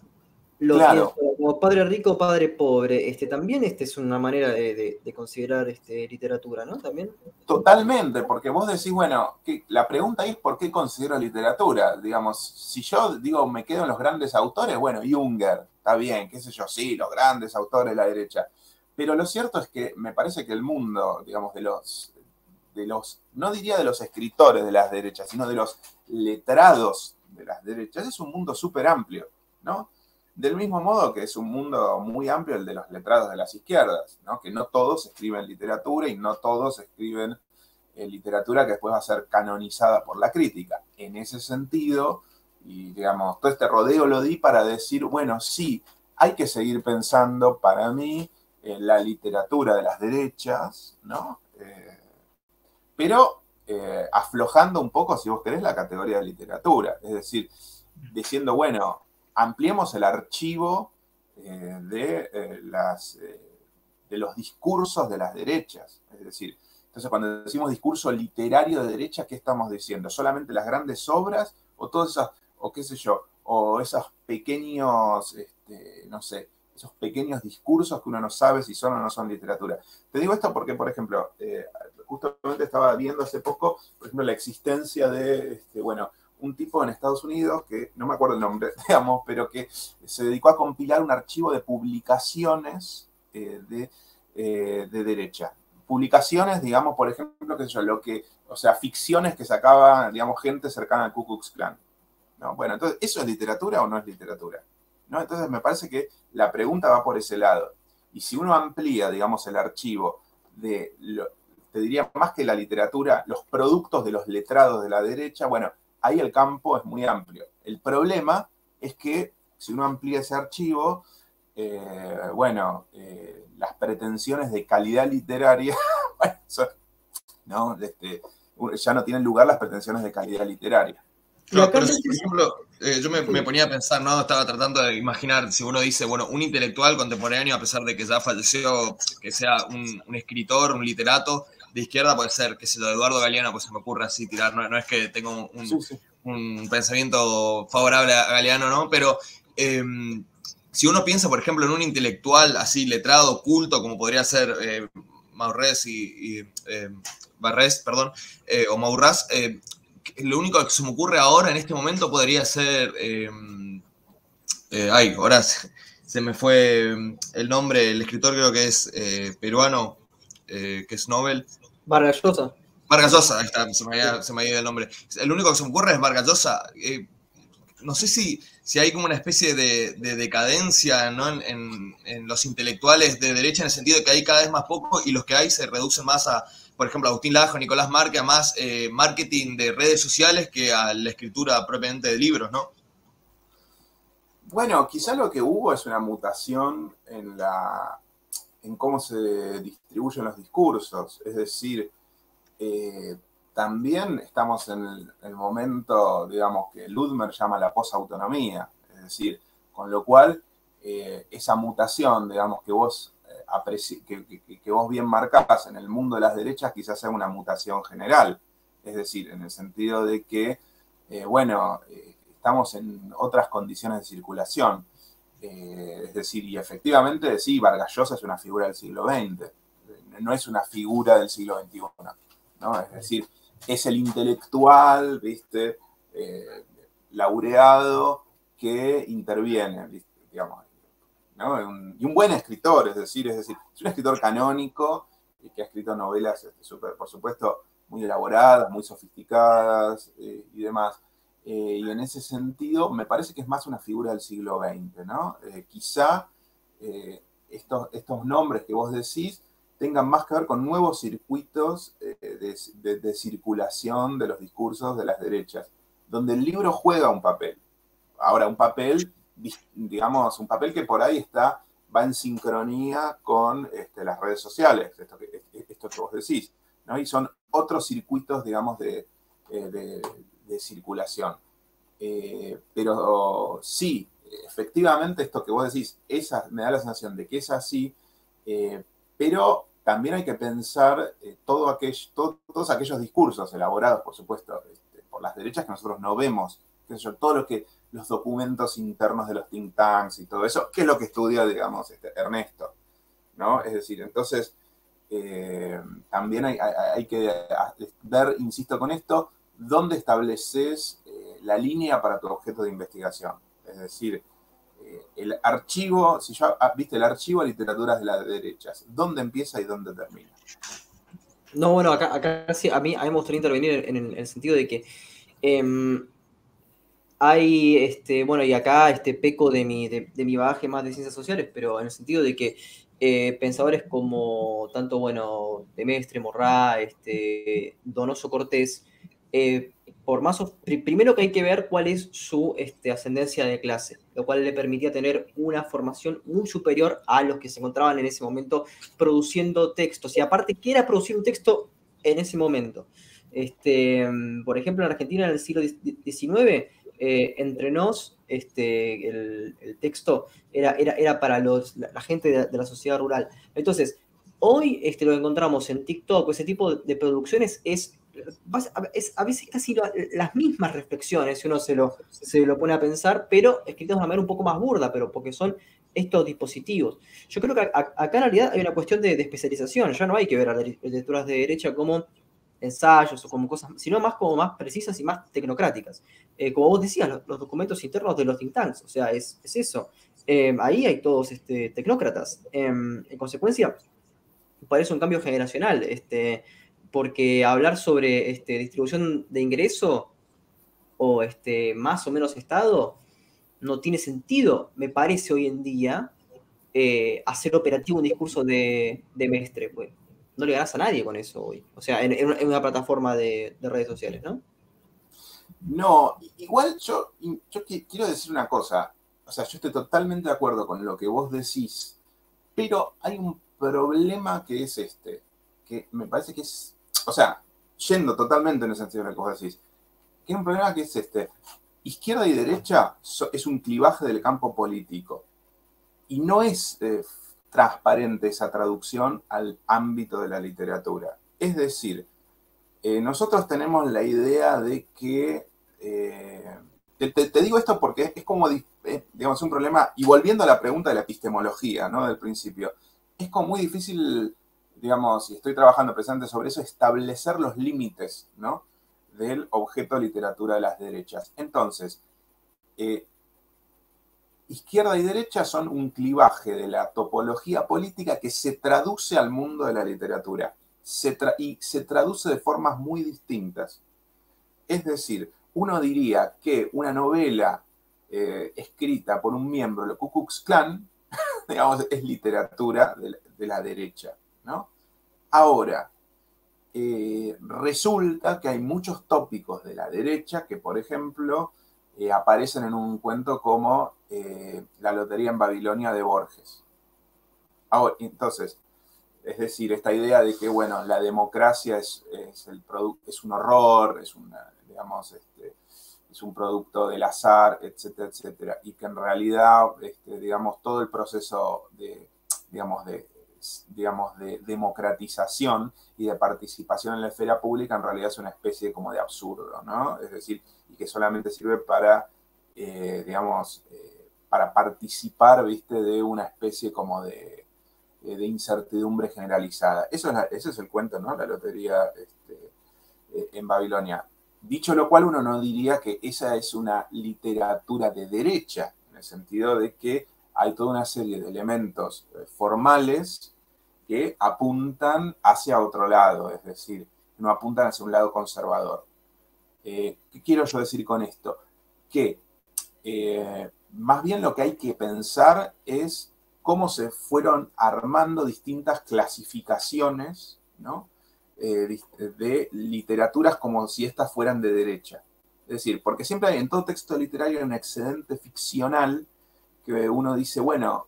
[SPEAKER 1] lo
[SPEAKER 3] Claro.
[SPEAKER 1] tiene como Padre Rico, Padre Pobre, también es una manera de considerar literatura, ¿no? También.
[SPEAKER 3] Totalmente, porque vos decís, bueno, la pregunta ahí es ¿por qué considero literatura? Digamos, si yo digo, me quedo en los grandes autores, bueno, Junger, está bien, qué sé yo, sí, los grandes autores de la derecha. Pero lo cierto es que me parece que el mundo, digamos, de los, no diría de los escritores de las derechas, sino de los letrados de las derechas, es un mundo súper amplio, ¿no? Del mismo modo que es un mundo muy amplio el de los letrados de las izquierdas, ¿no? Que no todos escriben literatura y no todos escriben literatura que después va a ser canonizada por la crítica. En ese sentido, y digamos, todo este rodeo lo di para decir, bueno, sí, hay que seguir pensando, para mí, en la literatura de las derechas, ¿no? Pero aflojando un poco, si vos querés, la categoría de literatura. Es decir, diciendo, bueno, ampliemos el archivo de los discursos de las derechas. Es decir, entonces cuando decimos discurso literario de derecha, ¿qué estamos diciendo? ¿Solamente las grandes obras o todas esas, o qué sé yo, o esos pequeños, no sé, esos pequeños discursos que uno no sabe si son o no son literatura? Te digo esto porque, por ejemplo, justamente estaba viendo hace poco, por ejemplo, la existencia de, bueno, un tipo en Estados Unidos, que no me acuerdo el nombre, digamos, pero que se dedicó a compilar un archivo de publicaciones de derecha. Publicaciones, digamos, por ejemplo, qué sé yo, o sea, ficciones que sacaba, digamos, gente cercana al Ku Klux Klan, ¿no? Bueno, entonces, ¿eso es literatura o no es literatura? ¿No? Entonces, me parece que la pregunta va por ese lado. Y si uno amplía, digamos, el archivo te diría más que la literatura, los productos de los letrados de la derecha, bueno, ahí el campo es muy amplio. El problema es que si uno amplía ese archivo, bueno, las pretensiones de calidad literaria, bueno, ¿no? Ya no tienen lugar las pretensiones de calidad literaria.
[SPEAKER 2] Claro, pero si, por ejemplo, yo me ponía a pensar, ¿no? Estaba tratando de imaginar, si uno dice, bueno, un intelectual contemporáneo, a pesar de que ya falleció, que sea un escritor, un literato de izquierda, puede ser, qué sé yo, Eduardo Galeano, pues se me ocurre así tirar, no es que tengo un pensamiento favorable a Galeano, ¿no? Pero si uno piensa, por ejemplo, en un intelectual así letrado, culto, como podría ser Maurres y Barrés, perdón, o Maurras, lo único que se me ocurre ahora en este momento podría ser, ahora se me fue el nombre, el escritor creo que es peruano, que es Nobel.
[SPEAKER 1] Vargas Llosa.
[SPEAKER 2] Vargas Llosa, ahí está, se me ha ido el nombre. El único que se me ocurre es Vargas Llosa. No sé si hay como una especie de decadencia, ¿no? en los intelectuales de derecha, en el sentido de que hay cada vez más poco y los que hay se reducen más a, por ejemplo, Agustín Lajo, Nicolás Marque, a más marketing de redes sociales que a la escritura propiamente de libros, ¿no?
[SPEAKER 3] Bueno, quizá lo que hubo es una mutación en cómo se distribuyen los discursos. Es decir, también estamos en el momento, digamos, que Ludmer llama la posautonomía. Es decir, con lo cual, esa mutación, digamos, que vos bien marcás en el mundo de las derechas, quizás sea una mutación general. Es decir, en el sentido de que, estamos en otras condiciones de circulación. Es decir, y efectivamente, sí, Vargas Llosa es una figura del siglo XX, no es una figura del siglo XXI, ¿no? Es decir, es el intelectual, ¿viste? Laureado que interviene, ¿viste? Digamos, ¿no? Y un buen escritor, es decir, es un escritor canónico que ha escrito novelas, por supuesto, muy elaboradas, muy sofisticadas y demás. Y en ese sentido, me parece que es más una figura del siglo XX, ¿no? Quizá estos nombres que vos decís tengan más que ver con nuevos circuitos de circulación de los discursos de las derechas, donde el libro juega un papel. Ahora, un papel, digamos, un papel que por ahí va en sincronía con las redes sociales, esto que vos decís, ¿no? Y son otros circuitos, digamos, de circulación. Pero sí, efectivamente, esto que vos decís, me da la sensación de que es así, pero también hay que pensar todos aquellos discursos elaborados, por supuesto, por las derechas que nosotros no vemos, qué sé yo, los documentos internos de los think tanks y todo eso, que es lo que estudia, digamos, Ernesto, ¿no? Es decir, entonces, también hay que ver, insisto con esto, dónde estableces la línea para tu objeto de investigación. Es decir, el archivo, si ya viste el archivo de literaturas de las derechas, ¿dónde empieza y dónde termina?
[SPEAKER 1] No, bueno, acá sí, a mí me gustaría intervenir en el sentido de que hay, bueno, y acá peco de mi bagaje más de ciencias sociales, pero en el sentido de que pensadores como tanto, bueno, de Mestre, Morrá, Donoso Cortés, primero que hay que ver cuál es su ascendencia de clase, lo cual le permitía tener una formación muy superior a los que se encontraban en ese momento produciendo textos. Y aparte, ¿qué era producir un texto en ese momento? Por ejemplo, en Argentina en el siglo XIX, entre nos, el texto era para la gente de la sociedad rural. Entonces, hoy lo que encontramos en TikTok, ese tipo de producciones es a veces casi las mismas reflexiones, si uno se lo pone a pensar, pero escritas de una manera un poco más burda, pero porque son estos dispositivos. Yo creo que acá en realidad hay una cuestión de especialización, ya no hay que ver a las lecturas de derecha como ensayos o como cosas, sino más como más precisas y más tecnocráticas. Como vos decías, los documentos internos de los think tanks, o sea, es eso. Ahí hay todos tecnócratas. En consecuencia, parece un cambio generacional, porque hablar sobre distribución de ingreso o más o menos Estado no tiene sentido, me parece hoy en día, hacer operativo un discurso de Mestre, pues. No le ganas a nadie con eso hoy. O sea, en una plataforma de redes sociales, ¿no?
[SPEAKER 3] No, igual yo quiero decir una cosa. O sea, yo estoy totalmente de acuerdo con lo que vos decís, pero hay un problema que es que me parece que es, o sea, yendo totalmente en el sentido de lo que vos decís, que hay un problema que es izquierda y derecha es un clivaje del campo político. Y no es transparente esa traducción al ámbito de la literatura. Es decir, nosotros tenemos la idea de que... te digo esto porque es como, digamos, un problema, y volviendo a la pregunta de la epistemología, ¿no? Del principio, es como muy difícil digamos, y estoy trabajando precisamente sobre eso, establecer los límites, ¿no?, del objeto literatura de las derechas. Entonces, izquierda y derecha son un clivaje de la topología política que se traduce al mundo de la literatura. Y se traduce de formas muy distintas. Es decir, uno diría que una novela escrita por un miembro del Ku Klux Klan, digamos, es literatura de la derecha, ¿no? Ahora, resulta que hay muchos tópicos de la derecha que, por ejemplo, aparecen en un cuento como La lotería en Babilonia de Borges. Ahora, entonces, es decir, esta idea de que, bueno, la democracia es un horror, es digamos, es un producto del azar, etcétera, etcétera, y que en realidad, digamos, todo el proceso digamos, de democratización y de participación en la esfera pública en realidad es una especie como de absurdo, ¿no? Es decir, y que solamente sirve para, digamos, para participar, ¿viste?, de una especie como de incertidumbre generalizada. Ese es el cuento, ¿no? La lotería en Babilonia. Dicho lo cual, uno no diría que esa es una literatura de derecha, en el sentido de que hay toda una serie de elementos formales que apuntan hacia otro lado, es decir, no apuntan hacia un lado conservador. ¿Qué quiero yo decir con esto? Que más bien lo que hay que pensar es cómo se fueron armando distintas clasificaciones, ¿no?, de literaturas como si estas fueran de derecha. Es decir, porque siempre hay en todo texto literario hay un excedente ficcional que uno dice, bueno,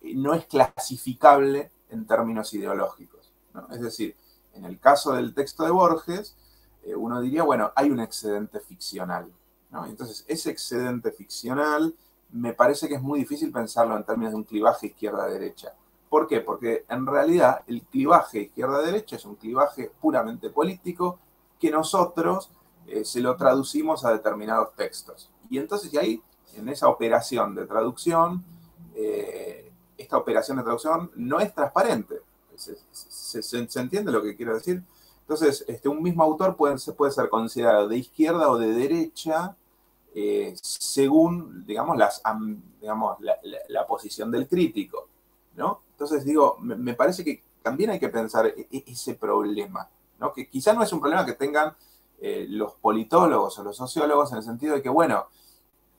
[SPEAKER 3] no es clasificable en términos ideológicos, ¿no? Es decir, en el caso del texto de Borges, uno diría, bueno, hay un excedente ficcional, ¿no? Entonces, ese excedente ficcional me parece que es muy difícil pensarlo en términos de un clivaje izquierda-derecha. ¿Por qué? Porque en realidad el clivaje izquierda-derecha es un clivaje puramente político que nosotros se lo traducimos a determinados textos. Y entonces, y ahí, en esa operación de traducción, esta operación de traducción no es transparente. ¿Se entiende lo que quiero decir? Entonces, un mismo autor puede ser considerado de izquierda o de derecha según, digamos, la posición del crítico, ¿no? Entonces, digo, me parece que también hay que pensar ese problema, ¿no? Que quizá no es un problema que tengan los politólogos o los sociólogos en el sentido de que, bueno,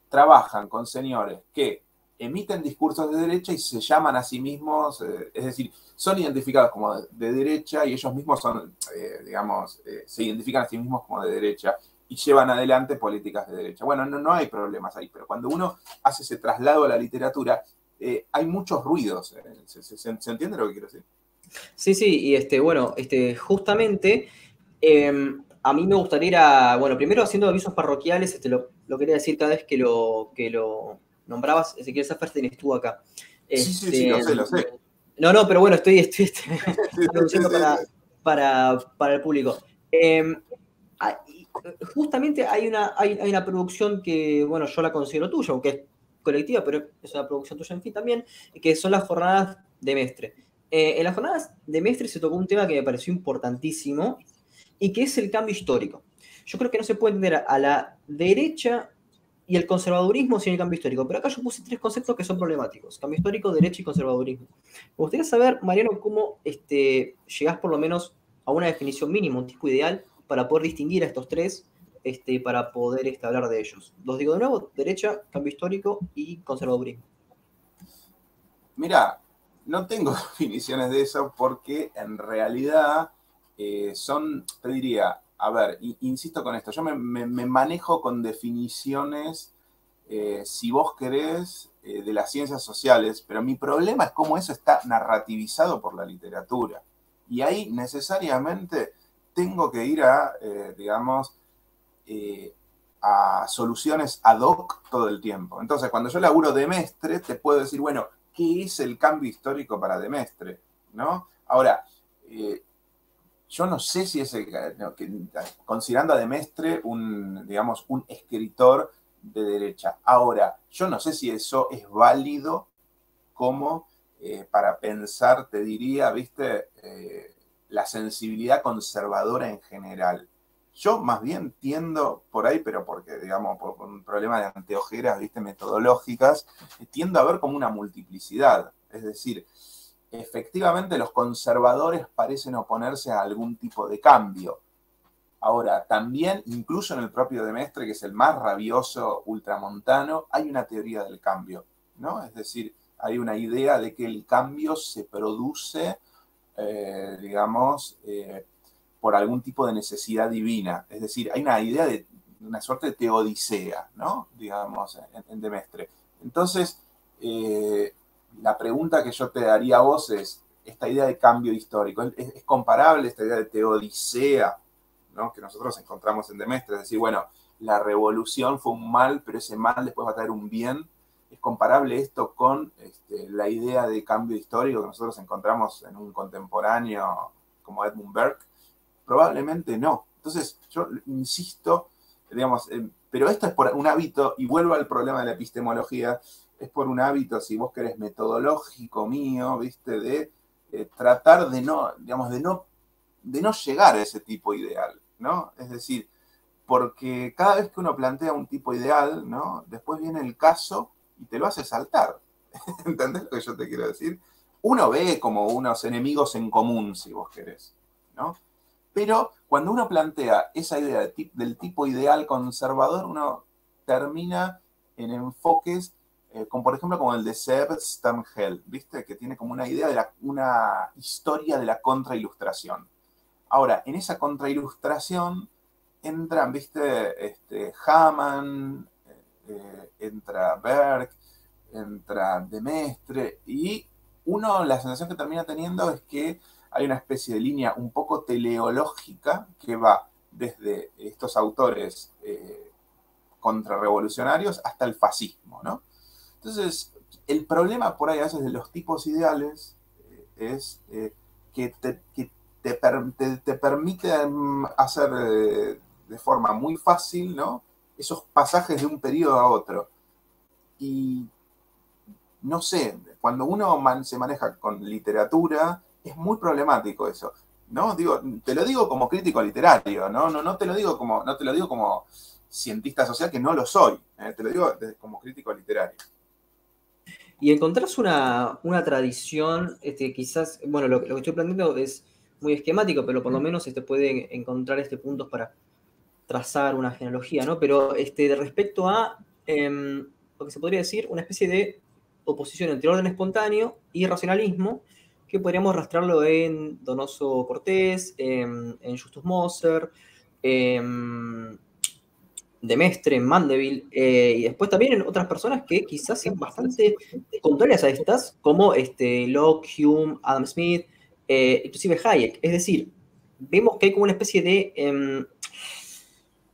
[SPEAKER 3] trabajan con señores que emiten discursos de derecha y se llaman a sí mismos, es decir, son identificados como de derecha y ellos mismos son, digamos, se identifican a sí mismos como de derecha y llevan adelante políticas de derecha. Bueno, no hay problemas ahí, pero cuando uno hace ese traslado a la literatura, hay muchos ruidos. ¿Se entiende lo que quiero decir?
[SPEAKER 1] Sí, sí, y bueno, justamente a mí me gustaría ir a, bueno, primero haciendo avisos parroquiales, lo quería decir cada vez que lo nombrabas, Ezequiel Saferstein estuvo acá.
[SPEAKER 3] Sí, lo sé.
[SPEAKER 1] No, pero bueno, estoy anunciando
[SPEAKER 3] Sí.
[SPEAKER 1] para el público. Justamente hay una producción que, bueno, yo la considero tuya, aunque es colectiva, pero es una producción tuya en fin también, que son las jornadas de Mestre. En las jornadas de Mestre se tocó un tema que me pareció importantísimo y que es el cambio histórico. Yo creo que no se puede entender a la derecha y el conservadurismo sin el cambio histórico, pero acá yo puse tres conceptos que son problemáticos: cambio histórico, derecha y conservadurismo. Me gustaría saber, Mariano, cómo llegás por lo menos a una definición mínima, un tipo ideal para poder distinguir a estos tres, para poder hablar de ellos. Los digo de nuevo: derecha, cambio histórico y conservadurismo.
[SPEAKER 3] Mira, no tengo definiciones de eso porque en realidad te diría, a ver, insisto con esto, yo me manejo con definiciones, si vos querés, de las ciencias sociales, pero mi problema es cómo eso está narrativizado por la literatura. Y ahí necesariamente tengo que ir digamos, a soluciones ad hoc todo el tiempo. Entonces, cuando yo laburo de Mestre, te puedo decir, bueno, ¿qué es el cambio histórico para de Mestre? ¿No? Ahora, yo no sé si considerando a de Mestre digamos, un escritor de derecha. Ahora, yo no sé si eso es válido como para pensar, te diría, ¿viste? La sensibilidad conservadora en general. Yo más bien tiendo por ahí, pero porque, digamos, por un problema de anteojeras, ¿viste? Metodológicas, tiendo a ver como una multiplicidad. Es decir, efectivamente los conservadores parecen oponerse a algún tipo de cambio. Ahora, también, incluso en el propio de Mestre, que es el más rabioso ultramontano, hay una teoría del cambio, ¿no? Es decir, hay una idea de que el cambio se produce, digamos, por algún tipo de necesidad divina. Es decir, hay una idea de una suerte de teodicea, ¿no? Digamos, en de Mestre. Entonces, la pregunta que yo te haría a vos es, esta idea de cambio histórico, ¿es comparable esta idea de teodicea, ¿no? Que nosotros encontramos en Demestre? Es decir, bueno, la revolución fue un mal, pero ese mal después va a traer un bien. ¿Es comparable esto con la idea de cambio histórico que nosotros encontramos en un contemporáneo como Edmund Burke? Probablemente no. Entonces, yo insisto, digamos, pero esto es por un hábito, y vuelvo al problema de la epistemología, es por un hábito, si vos querés, metodológico mío, ¿viste? De tratar de no, digamos, de no llegar a ese tipo ideal, ¿no? Es decir, porque cada vez que uno plantea un tipo ideal, ¿no? Después viene el caso y te lo hace saltar. ¿Entendés lo que yo te quiero decir? Uno ve como unos enemigos en común, si vos querés, ¿no? Pero cuando uno plantea esa idea del tipo ideal conservador, uno termina en enfoques, como por ejemplo como el de Seb Sternhell, ¿viste? Que tiene como una idea de una historia de la contrailustración. Ahora, en esa contrailustración entran, ¿viste? Hamann, entra Berg, entra de Mestre, y uno, la sensación que termina teniendo es que hay una especie de línea un poco teleológica que va desde estos autores contrarrevolucionarios hasta el fascismo, ¿no? Entonces, el problema por ahí a veces de los tipos ideales es que te permite hacer de forma muy fácil, ¿no? Esos pasajes de un periodo a otro. Y no sé, cuando uno se maneja con literatura, es muy problemático eso, ¿no? Digo, te lo digo como crítico literario, ¿no? No te lo digo como cientista social, que no lo soy, te lo digo como crítico literario.
[SPEAKER 1] Y encontrás una tradición, quizás, bueno, lo que estoy planteando es muy esquemático, pero por lo menos puede encontrar puntos para trazar una genealogía, ¿no? Pero respecto a lo que se podría decir, una especie de oposición entre orden espontáneo y racionalismo, que podríamos rastrearlo en Donoso Cortés, en Justus Moser, de Mestre, en Mandeville, y después también en otras personas que quizás sean bastante contrarias a estas, como Locke, Hume, Adam Smith, inclusive Hayek. Es decir, vemos que hay como una especie de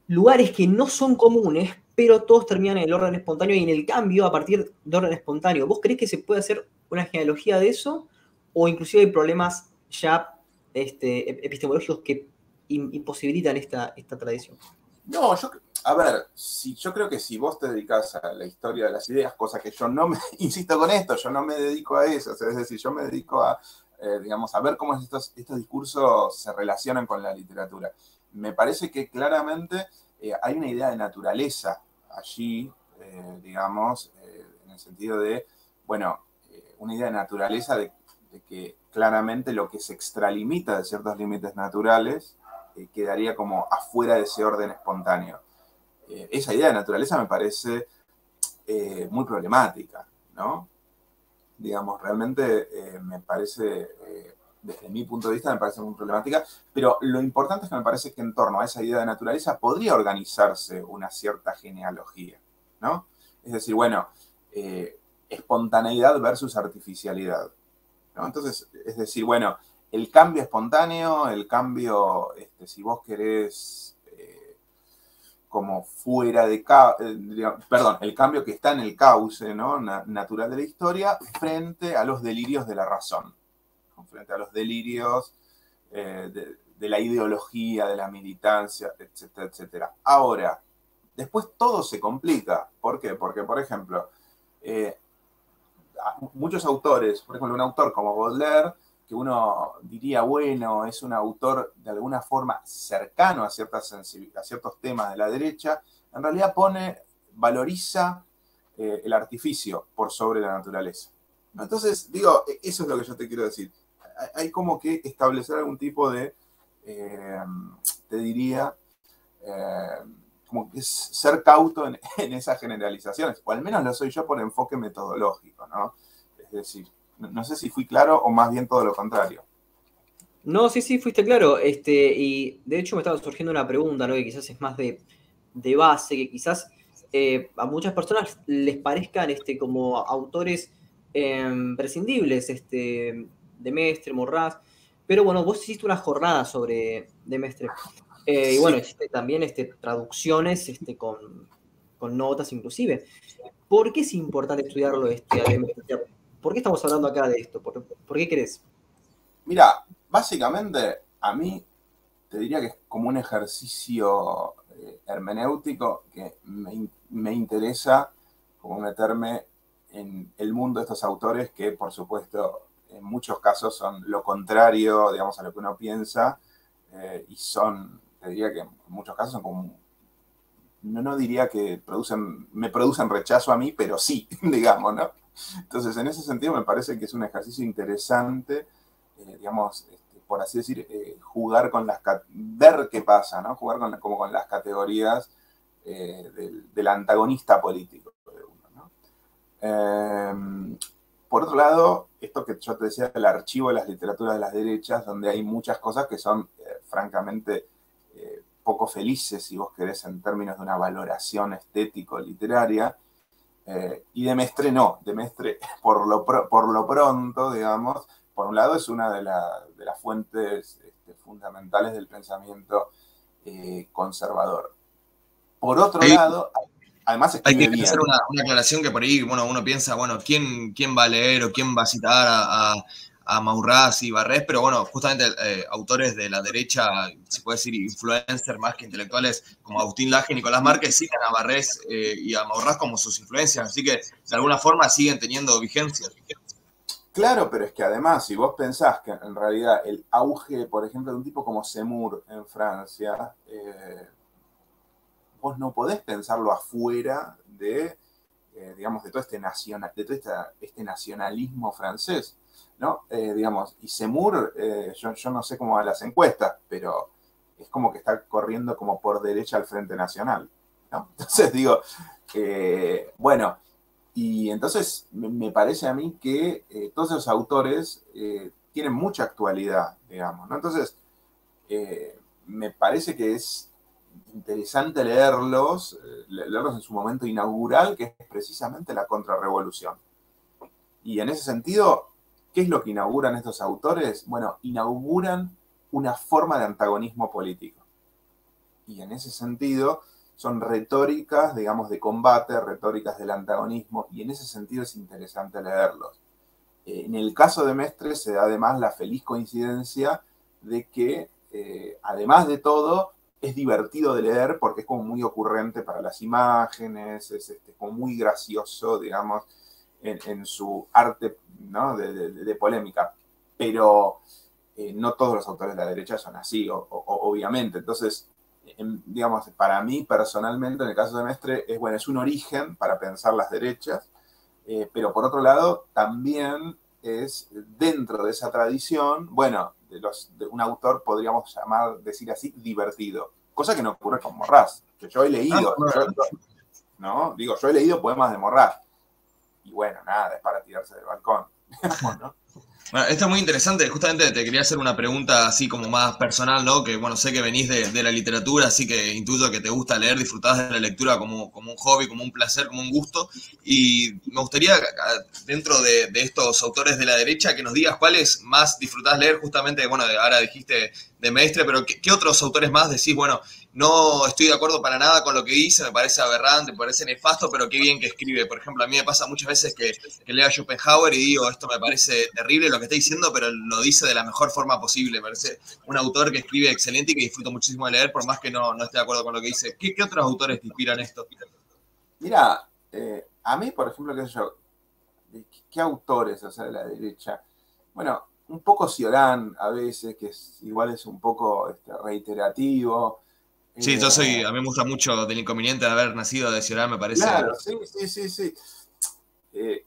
[SPEAKER 1] lugares que no son comunes, pero todos terminan en el orden espontáneo y en el cambio a partir de orden espontáneo. ¿Vos creés que se puede hacer una genealogía de eso? ¿O inclusive hay problemas ya epistemológicos que imposibilitan esta tradición?
[SPEAKER 3] No, a ver, yo creo que si vos te dedicas a la historia de las ideas, cosa que yo no me, insisto con esto, yo no me dedico a eso, o sea, es decir, yo me dedico a, digamos, a ver cómo estos discursos se relacionan con la literatura. Me parece que claramente hay una idea de naturaleza allí, digamos, en el sentido de, bueno, una idea de naturaleza de que claramente lo que se extralimita de ciertos límites naturales quedaría como afuera de ese orden espontáneo. Esa idea de naturaleza me parece muy problemática, ¿no? Digamos, realmente me parece, desde mi punto de vista, me parece muy problemática, pero lo importante es que me parece que en torno a esa idea de naturaleza podría organizarse una cierta genealogía, ¿no? Es decir, bueno, espontaneidad versus artificialidad, ¿no? Entonces, es decir, bueno, el cambio espontáneo, el cambio, si vos querés, como fuera de, perdón, el cambio que está en el cauce, ¿no? Natural de la historia, frente a los delirios de la razón, frente a los delirios de la ideología, de la militancia, etcétera, etcétera. Ahora, después todo se complica. ¿Por qué? Porque, por ejemplo, muchos autores, por ejemplo, un autor como Baudelaire, que uno diría, bueno, es un autor de alguna forma cercano a ciertos temas de la derecha, en realidad valoriza el artificio por sobre la naturaleza. Entonces, digo, eso es lo que yo te quiero decir. Hay como que establecer algún tipo de, te diría, como que es ser cauto en esas generalizaciones, o al menos lo soy yo por enfoque metodológico, ¿no? Es decir, no sé si fui claro o más bien todo lo contrario.
[SPEAKER 1] No, sí, fuiste claro. Y de hecho me estaba surgiendo una pregunta, ¿no? Que quizás es más de base, que quizás a muchas personas les parezcan como autores prescindibles, de Mestre, Morraz. Pero bueno, vos hiciste una jornada sobre de Mestre. Y bueno,
[SPEAKER 3] Sí.
[SPEAKER 1] hiciste también traducciones con notas inclusive. ¿Por qué es importante estudiarlo a Mestre? ¿Por qué estamos hablando acá de esto? ¿Por qué crees?
[SPEAKER 3] Mira, básicamente a mí te diría que es como un ejercicio hermenéutico que me interesa como meterme en el mundo de estos autores que, por supuesto, en muchos casos son lo contrario, digamos, a lo que uno piensa, y te diría que en muchos casos son como, no diría que me producen rechazo a mí, pero sí, digamos, ¿no? Entonces, en ese sentido me parece que es un ejercicio interesante, digamos, por así decir, jugar con ver qué pasa, ¿no? Jugar como con las categorías del antagonista político de uno, ¿no? Por otro lado, esto que yo te decía del archivo de las literaturas de las derechas, donde hay muchas cosas que son francamente poco felices, si vos querés, en términos de una valoración estético-literaria, y de Mestre no, de Mestre por lo pronto, digamos, por un lado es una de las fuentes fundamentales del pensamiento conservador. Por otro lado, además
[SPEAKER 2] Hay que
[SPEAKER 3] escribe bien.
[SPEAKER 2] hacer una aclaración que por ahí, bueno, uno piensa, bueno, ¿quién va a leer o quién va a citar a Maurras y Barrés? Pero bueno, justamente autores de la derecha, se puede decir influencers más que intelectuales, como Agustín Laje y Nicolás Márquez, citan a Barrés y a Maurras como sus influencias, así que de alguna forma siguen teniendo vigencia.
[SPEAKER 3] Claro, pero es que además, si vos pensás que en realidad el auge, por ejemplo, de un tipo como Zemmour en Francia, vos no podés pensarlo afuera digamos, de todo este nacionalismo francés, ¿no? Digamos, y Zemmour, yo no sé cómo van las encuestas, pero es como que está corriendo como por derecha al Frente Nacional, ¿no? Entonces digo, bueno, y entonces me parece a mí que todos esos autores tienen mucha actualidad, digamos, ¿no? Entonces, me parece que es interesante leerlos en su momento inaugural, que es precisamente la contrarrevolución. Y en ese sentido, ¿qué es lo que inauguran estos autores? Bueno, inauguran una forma de antagonismo político. Y en ese sentido, son retóricas, digamos, de combate, retóricas del antagonismo, y en ese sentido es interesante leerlos. En el caso de Mestre se da además la feliz coincidencia de que, además de todo, es divertido de leer porque es como muy ocurrente para las imágenes, es como muy gracioso, digamos, en su arte, ¿no? de polémica. Pero no todos los autores de la derecha son así, obviamente. Entonces, digamos, para mí personalmente, en el caso de Mestre, es un origen para pensar las derechas, pero por otro lado, también es dentro de esa tradición, bueno, de un autor, podríamos decir así, divertido. Cosa que no ocurre con Morraz, que yo he leído, ¿no? Digo, yo he leído poemas de Morraz. Y bueno, nada, es para tirarse del balcón, digamos, ¿no?
[SPEAKER 2] Bueno, esto es muy interesante, justamente te quería hacer una pregunta así como más personal, ¿no? Que bueno, sé que venís de la literatura, así que intuyo que te gusta leer, disfrutás de la lectura como un hobby, como un placer, como un gusto, y me gustaría, dentro de estos autores de la derecha, que nos digas cuáles más disfrutás leer, justamente, bueno, ahora dijiste de Mestre, pero ¿qué otros autores más decís, bueno, no estoy de acuerdo para nada con lo que dice, me parece aberrante, me parece nefasto, pero qué bien que escribe? Por ejemplo, a mí me pasa muchas veces que leo a Schopenhauer y digo, esto me parece terrible lo que está diciendo, pero lo dice de la mejor forma posible. Me parece un autor que escribe excelente y que disfruto muchísimo de leer, por más que no esté de acuerdo con lo que dice. ¿Qué otros autores te inspiran esto?
[SPEAKER 3] Mira, a mí, por ejemplo, qué sé yo, ¿qué autores, o sea, de la derecha? Bueno, un poco Cioran a veces, que igual es un poco reiterativo.
[SPEAKER 2] Sí, a mí me gusta mucho del inconveniente de haber nacido de Ciudad, me parece.
[SPEAKER 3] Claro, sí. Eh,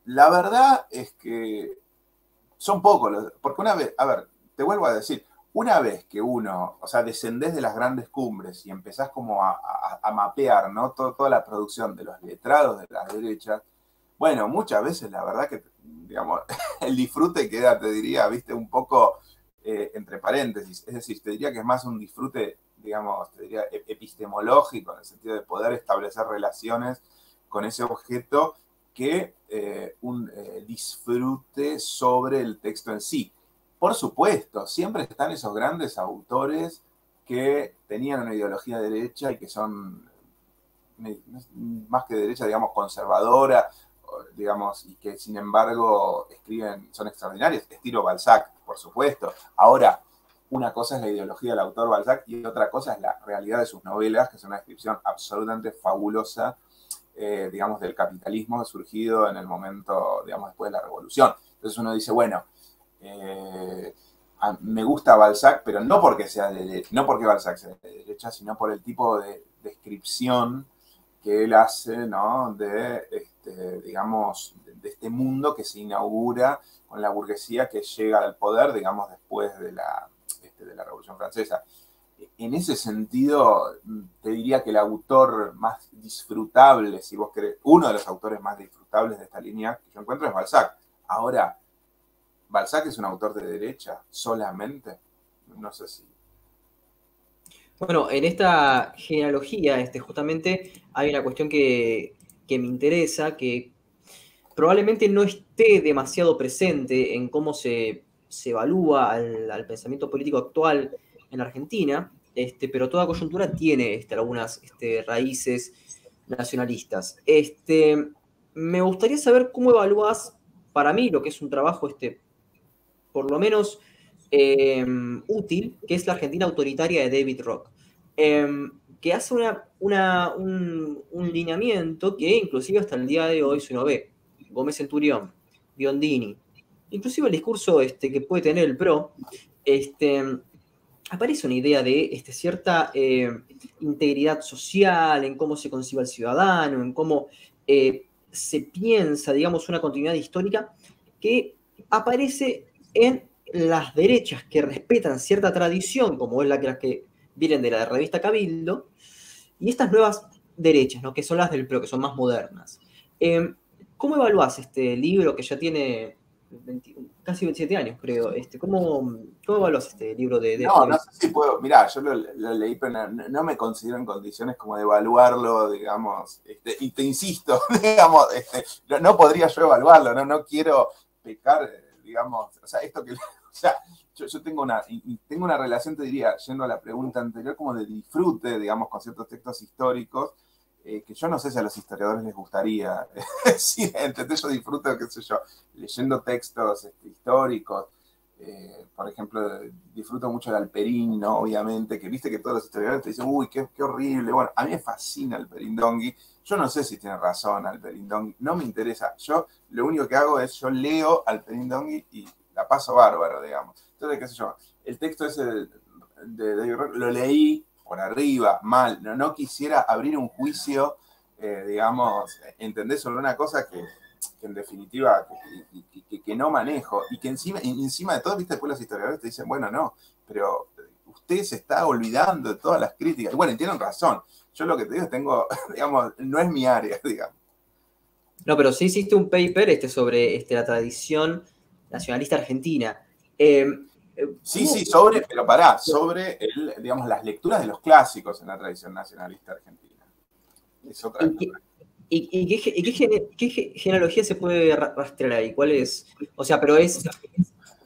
[SPEAKER 3] la verdad es que son pocos, porque una vez, a ver, te vuelvo a decir, una vez que uno, o sea, descendés de las grandes cumbres y empezás como a mapear, ¿no? Toda la producción de los letrados de las derechas, bueno, muchas veces la verdad que, digamos, el disfrute queda, te diría, viste, un poco entre paréntesis. Es decir, te diría que es más un disfrute, digamos, te diría epistemológico, en el sentido de poder establecer relaciones con ese objeto, que un disfrute sobre el texto en sí. Por supuesto, siempre están esos grandes autores que tenían una ideología derecha y que son más que derecha, digamos, conservadora, digamos, y que sin embargo escriben, son extraordinarios, estilo Balzac, por supuesto. Ahora, una cosa es la ideología del autor Balzac y otra cosa es la realidad de sus novelas, que es una descripción absolutamente fabulosa, digamos, del capitalismo surgido en el momento, digamos, después de la Revolución. Entonces uno dice, bueno, me gusta Balzac, pero no porque no porque Balzac sea de derecha, sino por el tipo de descripción que él hace, ¿no? Digamos, de este mundo que se inaugura con la burguesía que llega al poder, digamos, después de la Revolución Francesa. En ese sentido, te diría que el autor más disfrutable, si vos querés, uno de los autores más disfrutables de esta línea que yo encuentro es Balzac. Ahora, ¿Balzac es un autor de derecha solamente? No sé si...
[SPEAKER 1] Bueno, en esta genealogía, justamente hay una cuestión que me interesa, que probablemente no esté demasiado presente en cómo se evalúa al pensamiento político actual en Argentina, pero toda coyuntura tiene algunas raíces nacionalistas. Me gustaría saber cómo evalúas, para mí, lo que es un trabajo por lo menos útil, que es La Argentina autoritaria de David Rock, que hace un lineamiento que inclusive hasta el día de hoy, si uno ve Gómez Centurión, Biondini, inclusive el discurso que puede tener el PRO, aparece una idea de cierta integridad social, en cómo se concibe al ciudadano, en cómo se piensa, digamos, una continuidad histórica que aparece en las derechas que respetan cierta tradición, como es las que vienen de la revista Cabildo, y estas nuevas derechas, ¿no? Que son las del PRO, que son más modernas. ¿Cómo evaluás este libro que ya tiene casi 27 años, creo? ¿Cómo evaluás este libro de
[SPEAKER 3] No sé si puedo, mirá, yo lo leí, pero no me considero en condiciones como de evaluarlo, digamos, y te insisto, digamos, no podría yo evaluarlo, no quiero pecar, digamos, o sea, esto que, o sea, yo tengo una relación, te diría, yendo a la pregunta anterior, como de disfrute, digamos, con ciertos textos históricos, que yo no sé si a los historiadores les gustaría. Sí, ¿entendés? Yo disfruto, qué sé yo, leyendo textos históricos. Por ejemplo, disfruto mucho de Alperín, ¿no? Obviamente, que viste que todos los historiadores te dicen, uy, qué horrible. Bueno, a mí me fascina Alperindongui. Yo no sé si tiene razón Alperindongui, no me interesa. Yo lo único que hago es, yo leo Alperindongui y la paso bárbaro, digamos. Entonces, qué sé yo, el texto ese de David Rock lo leí por arriba, mal. No quisiera abrir un juicio, digamos, ¿entendés? Sobre una cosa que en definitiva que no manejo y que encima de todo, viste, después los historiadores te dicen, bueno, no, pero usted se está olvidando de todas las críticas. Y bueno, tienen razón. Yo lo que te digo es digamos, no es mi área, digamos.
[SPEAKER 1] No, pero sí hiciste un paper sobre la tradición nacionalista argentina.
[SPEAKER 3] Sí, sobre digamos, las lecturas de los clásicos en la tradición nacionalista argentina. Es otra cosa.
[SPEAKER 1] ¿Qué genealogía se puede rastrear ahí? ¿Cuál es? O sea, pero es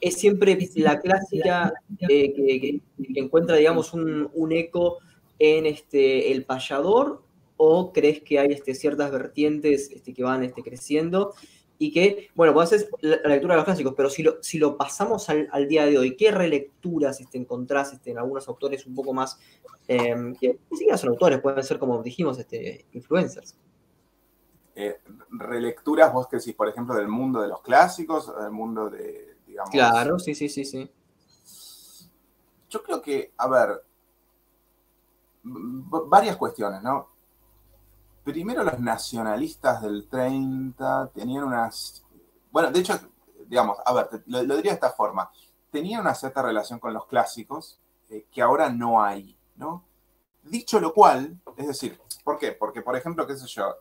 [SPEAKER 1] siempre la clásica que encuentra, digamos, un eco en el payador, o crees que hay ciertas vertientes que van creciendo y que, bueno, vos haces la lectura de los clásicos, pero si lo pasamos al día de hoy, ¿qué relecturas encontrás en algunos autores un poco más, que ni siquiera son autores, pueden ser, como dijimos, influencers?
[SPEAKER 3] relecturas, vos que decís, por ejemplo, del mundo de los clásicos, o del mundo de, digamos...
[SPEAKER 1] Claro, sí, sí, sí, sí.
[SPEAKER 3] Yo creo que, a ver, varias cuestiones, ¿no? Primero, los nacionalistas del 30 tenían unas... Bueno, de hecho, digamos, a ver, lo diría de esta forma. Tenían una cierta relación con los clásicos que ahora no hay, ¿no? Dicho lo cual, es decir, ¿por qué? Porque, por ejemplo, qué sé yo,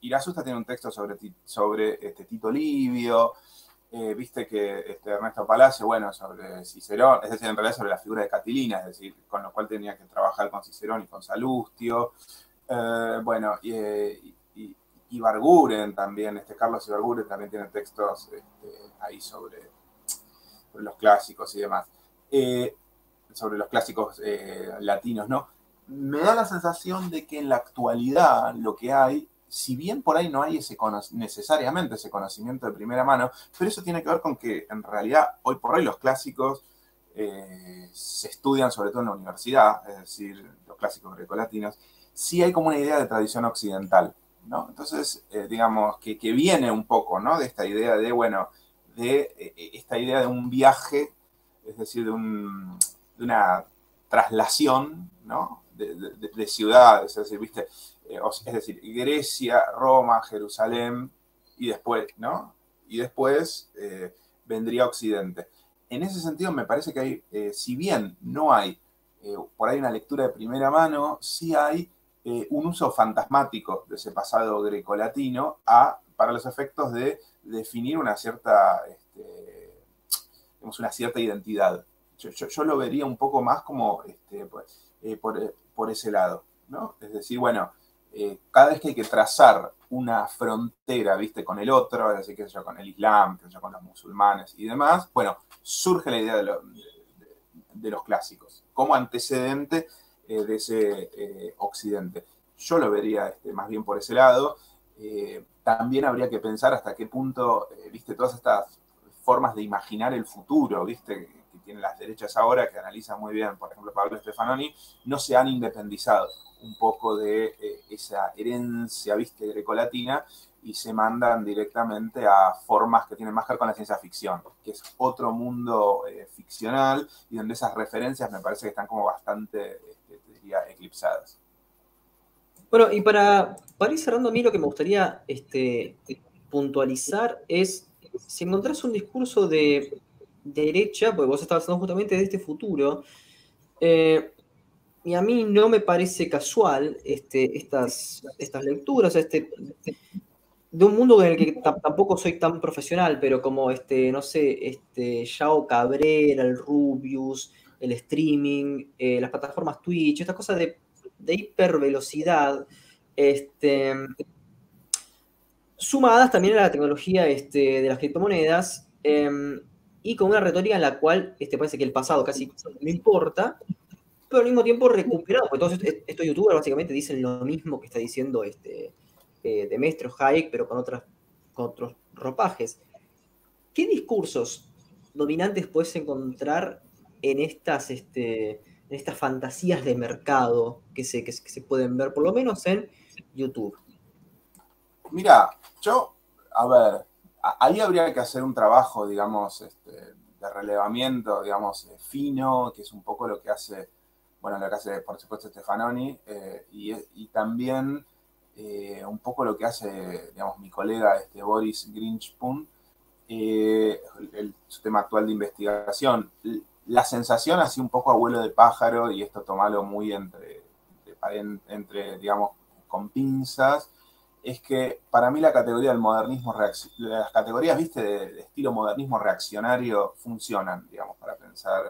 [SPEAKER 3] Irasusta tiene un texto sobre Tito Livio, viste que Ernesto Palacio, bueno, sobre Cicerón, es decir, en realidad sobre la figura de Catilina, es decir, con lo cual tenía que trabajar con Cicerón y con Salustio. Bueno, Ibarguren también, Carlos Ibarguren también tiene textos ahí sobre los clásicos y demás. Sobre los clásicos latinos, ¿no? Me da la sensación de que en la actualidad lo que hay, si bien por ahí no hay necesariamente ese conocimiento de primera mano, pero eso tiene que ver con que en realidad hoy por hoy los clásicos se estudian sobre todo en la universidad, es decir, los clásicos grecolatinos, sí hay como una idea de tradición occidental, ¿no? Entonces, digamos, que viene un poco, ¿no? De esta idea de, bueno, esta idea de un viaje, es decir, de una traslación, ¿no? De ciudades, es decir, ¿viste? Es decir, Grecia, Roma, Jerusalén, y después, ¿no? Y después vendría Occidente. En ese sentido, me parece que hay, si bien no hay por ahí una lectura de primera mano, sí hay un uso fantasmático de ese pasado grecolatino para los efectos de definir una cierta, digamos, una cierta identidad. Yo lo vería un poco más como por ese lado, ¿no? Es decir, bueno, cada vez que hay que trazar una frontera, ¿viste? Con el otro, es decir, qué sé yo, con el Islam, qué sé yo, con los musulmanes y demás, bueno, surge la idea de los clásicos como antecedente de ese Occidente. Yo lo vería más bien por ese lado. También habría que pensar hasta qué punto, ¿viste? Todas estas formas de imaginar el futuro, ¿viste? Que tienen las derechas ahora, que analizan muy bien, por ejemplo, Pablo Stefanoni, no se han independizado un poco de esa herencia, ¿viste? Grecolatina, y se mandan directamente a formas que tienen más que ver con la ciencia ficción, que es otro mundo ficcional, y donde esas referencias me parece que están como bastante, diría, eclipsadas.
[SPEAKER 1] Bueno, y para ir cerrando, a mí lo que me gustaría puntualizar es, si encontrás un discurso de derecha, porque vos estabas hablando justamente de este futuro, y a mí no me parece casual estas lecturas, de un mundo en el que tampoco soy tan profesional, pero como no sé, Yao Cabrera, el Rubius, el streaming, las plataformas Twitch, estas cosas de hipervelocidad, sumadas también a la tecnología de las criptomonedas, y con una retórica en la cual parece que el pasado casi no importa, pero al mismo tiempo recuperado, porque todos estos youtubers básicamente dicen lo mismo que está diciendo Demetrio Hayek, pero con otros ropajes. ¿Qué discursos dominantes puedes encontrar en estas fantasías de mercado que se pueden ver, por lo menos en YouTube?
[SPEAKER 3] Mira, a ver, ahí habría que hacer un trabajo, digamos, de relevamiento, digamos, fino, que es un poco lo que hace, bueno, lo que hace, por supuesto, Stefanoni, y también un poco lo que hace, digamos, mi colega Boris Grinchpun, su tema actual de investigación. La sensación, así un poco abuelo de pájaro, y esto tomalo muy entre digamos, con pinzas, es que para mí la categoría del modernismo, las categorías, viste, de estilo modernismo reaccionario funcionan, digamos, para pensar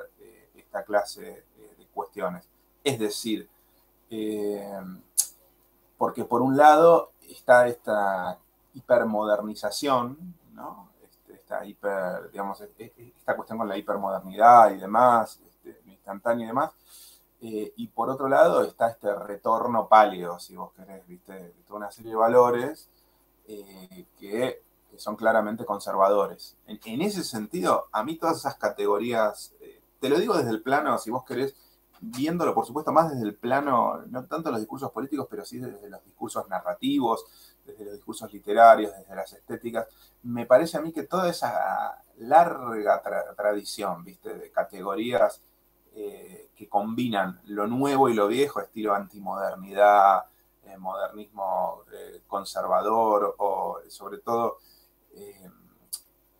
[SPEAKER 3] esta clase de cuestiones. Es decir, porque por un lado está esta hipermodernización, ¿no? Digamos, esta cuestión con la hipermodernidad y demás, instantáneo y demás, y por otro lado está este retorno pálido, si vos querés, ¿viste? De toda una serie de valores que son claramente conservadores. En ese sentido, a mí todas esas categorías, te lo digo desde el plano, si vos querés, viéndolo, por supuesto, más desde el plano, no tanto los discursos políticos, pero sí desde los discursos narrativos, desde los discursos literarios, desde las estéticas, me parece a mí que toda esa larga tradición, ¿viste?, de categorías que combinan lo nuevo y lo viejo, estilo antimodernidad, modernismo conservador o sobre todo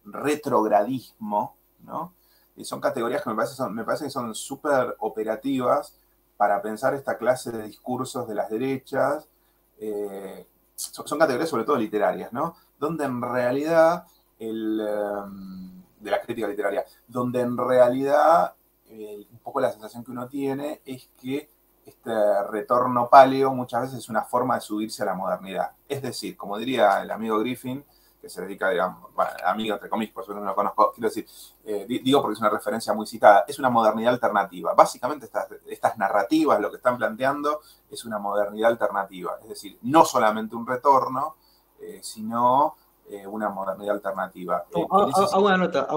[SPEAKER 3] retrogradismo, ¿no? Y son categorías que me parece que son súper operativas para pensar esta clase de discursos de las derechas. Son categorías sobre todo literarias, ¿no? Donde en realidad, de la crítica literaria, donde en realidad un poco la sensación que uno tiene es que este retorno paleo muchas veces es una forma de subirse a la modernidad. Es decir, como diría el amigo Griffin, que se dedica, digamos, bueno, amigo entre comillas, por supuesto no lo conozco, quiero decir, digo porque es una referencia muy citada, es una modernidad alternativa. Básicamente estas narrativas, lo que están planteando, es una modernidad alternativa. Es decir, no solamente un retorno, sino una modernidad alternativa.
[SPEAKER 1] Hago una nota,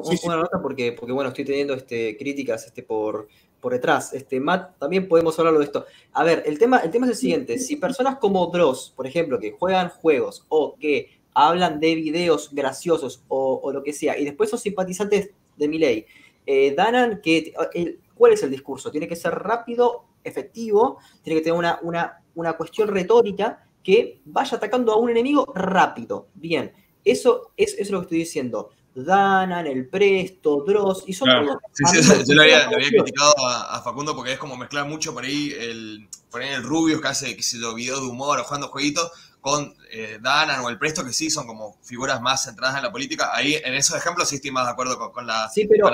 [SPEAKER 3] Sí, sí.
[SPEAKER 1] una nota porque, bueno, estoy teniendo críticas por detrás. Matt, también podemos hablarlo de esto. A ver, el tema es el siguiente. Si personas como Dross, por ejemplo, que juegan juegos o que hablan de videos graciosos o lo que sea, y después son simpatizantes de Milei, Danan, ¿cuál es el discurso? Tiene que ser rápido, efectivo, tiene que tener una cuestión retórica que vaya atacando a un enemigo rápido. Bien, eso es lo que estoy diciendo. Danan, el Presto, Dross, y son
[SPEAKER 2] Claro.
[SPEAKER 1] todos
[SPEAKER 2] Sí,
[SPEAKER 1] amigos.
[SPEAKER 2] yo lo había criticado a Facundo porque es como mezclar mucho por ahí el Rubius que hace, que se lo video de humor o jugando jueguitos con Danan o el Presto, que sí son como figuras más centradas en la política. Ahí en esos ejemplos sí estoy más de acuerdo con la
[SPEAKER 1] Sí, pero,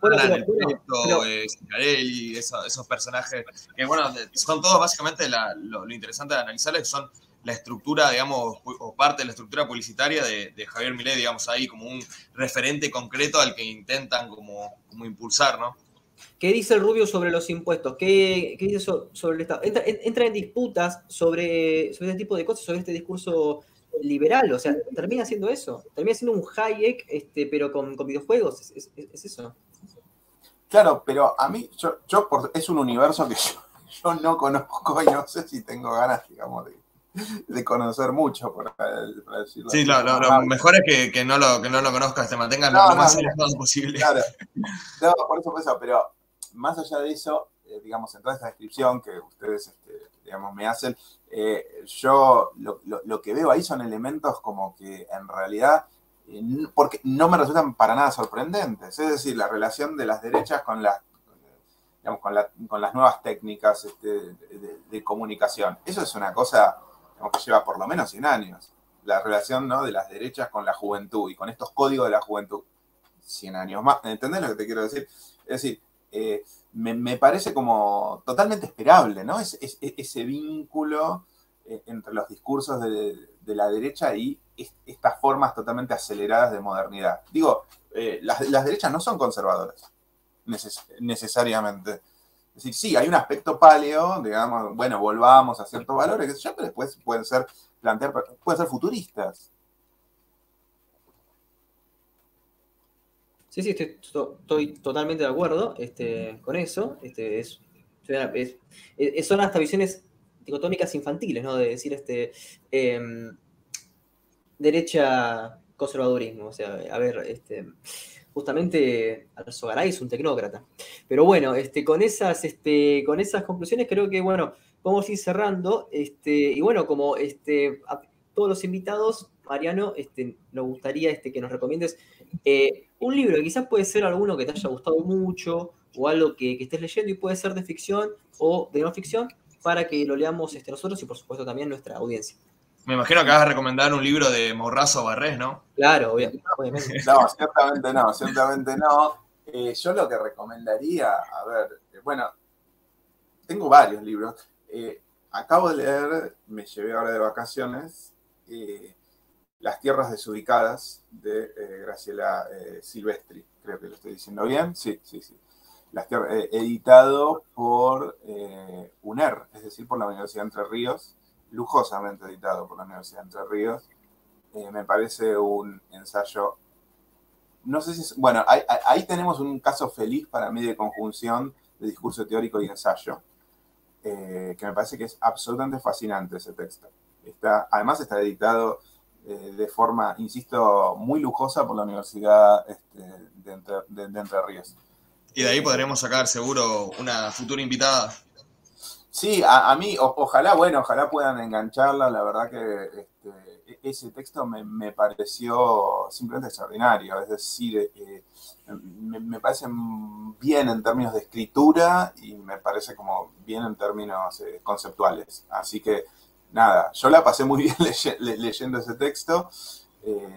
[SPEAKER 1] bueno,
[SPEAKER 2] Danan, el Presto, Schiaparelli, esos personajes que, bueno, son todos básicamente lo interesante de analizarles, son la estructura, digamos, o parte de la estructura publicitaria de Javier Milei, digamos, ahí como un referente concreto al que intentan como impulsar, ¿no?
[SPEAKER 1] ¿qué dice el Rubio sobre los impuestos? ¿Qué dice sobre el Estado? Entra en disputas sobre este tipo de cosas, sobre este discurso liberal, o sea, termina siendo eso, termina siendo un Hayek, pero con videojuegos, es eso.
[SPEAKER 3] Claro, pero a mí, es un universo que yo no conozco y no sé si tengo ganas, digamos, de conocer mucho, para decirlo
[SPEAKER 2] Sí,
[SPEAKER 3] así.
[SPEAKER 2] lo mejor es que no lo conozcas, te mantengas lo más alejado posible.
[SPEAKER 3] Claro, no, por eso, pero más allá de eso, digamos, en toda esta descripción que ustedes, digamos, me hacen, yo lo que veo ahí son elementos como que en realidad, porque no me resultan para nada sorprendentes. Es decir, la relación de las derechas con digamos, con las nuevas técnicas de comunicación. Eso es una cosa, digamos, que lleva por lo menos 100 años. La relación, ¿no?, de las derechas con la juventud y con estos códigos de la juventud. 100 años más. ¿Entendés lo que te quiero decir? Es decir, me parece como totalmente esperable, ¿no? Ese vínculo entre los discursos de la derecha y estas formas totalmente aceleradas de modernidad. Digo, las derechas no son conservadoras, necesariamente. Es decir, sí, hay un aspecto paleo, digamos, bueno, volvamos a ciertos valores, qué sé yo, pero después pueden ser futuristas.
[SPEAKER 1] Sí, estoy totalmente de acuerdo con eso. Son hasta visiones dicotómicas infantiles, ¿no? De decir derecha conservadurismo. O sea, a ver, justamente Alzogaray es un tecnócrata. Pero bueno, con esas conclusiones creo que, bueno, vamos a ir cerrando. Y bueno, como a todos los invitados, Mariano, nos gustaría que nos recomiendes un libro, que quizás puede ser alguno que te haya gustado mucho, o algo que estés leyendo, y puede ser de ficción o de no ficción, para que lo leamos nosotros y por supuesto también nuestra audiencia.
[SPEAKER 2] Me imagino que vas a recomendar un libro de Morrazo Barrés, ¿no?
[SPEAKER 1] Claro, obviamente.
[SPEAKER 3] No, ciertamente no. Yo lo que recomendaría, a ver, bueno, tengo varios libros. Acabo de leer, me llevé ahora de vacaciones, Las tierras desubicadas de Graciela Silvestri. Creo que lo estoy diciendo bien. Sí. Editado por UNER, es decir, por la Universidad de Entre Ríos, lujosamente editado por la Universidad de Entre Ríos. Me parece un ensayo, no sé si es, bueno, ahí tenemos un caso feliz para mí de conjunción de discurso teórico y ensayo, que me parece que es absolutamente fascinante ese texto. Además está editado de forma, insisto, muy lujosa por la Universidad de Entre Ríos.
[SPEAKER 2] Y de ahí podremos sacar seguro una futura invitada.
[SPEAKER 3] Sí, a mí, ojalá puedan engancharla. La verdad que ese texto me pareció simplemente extraordinario. Es decir, me parece bien en términos de escritura y me parece como bien en términos conceptuales. Así que, nada, yo la pasé muy bien leyendo ese texto.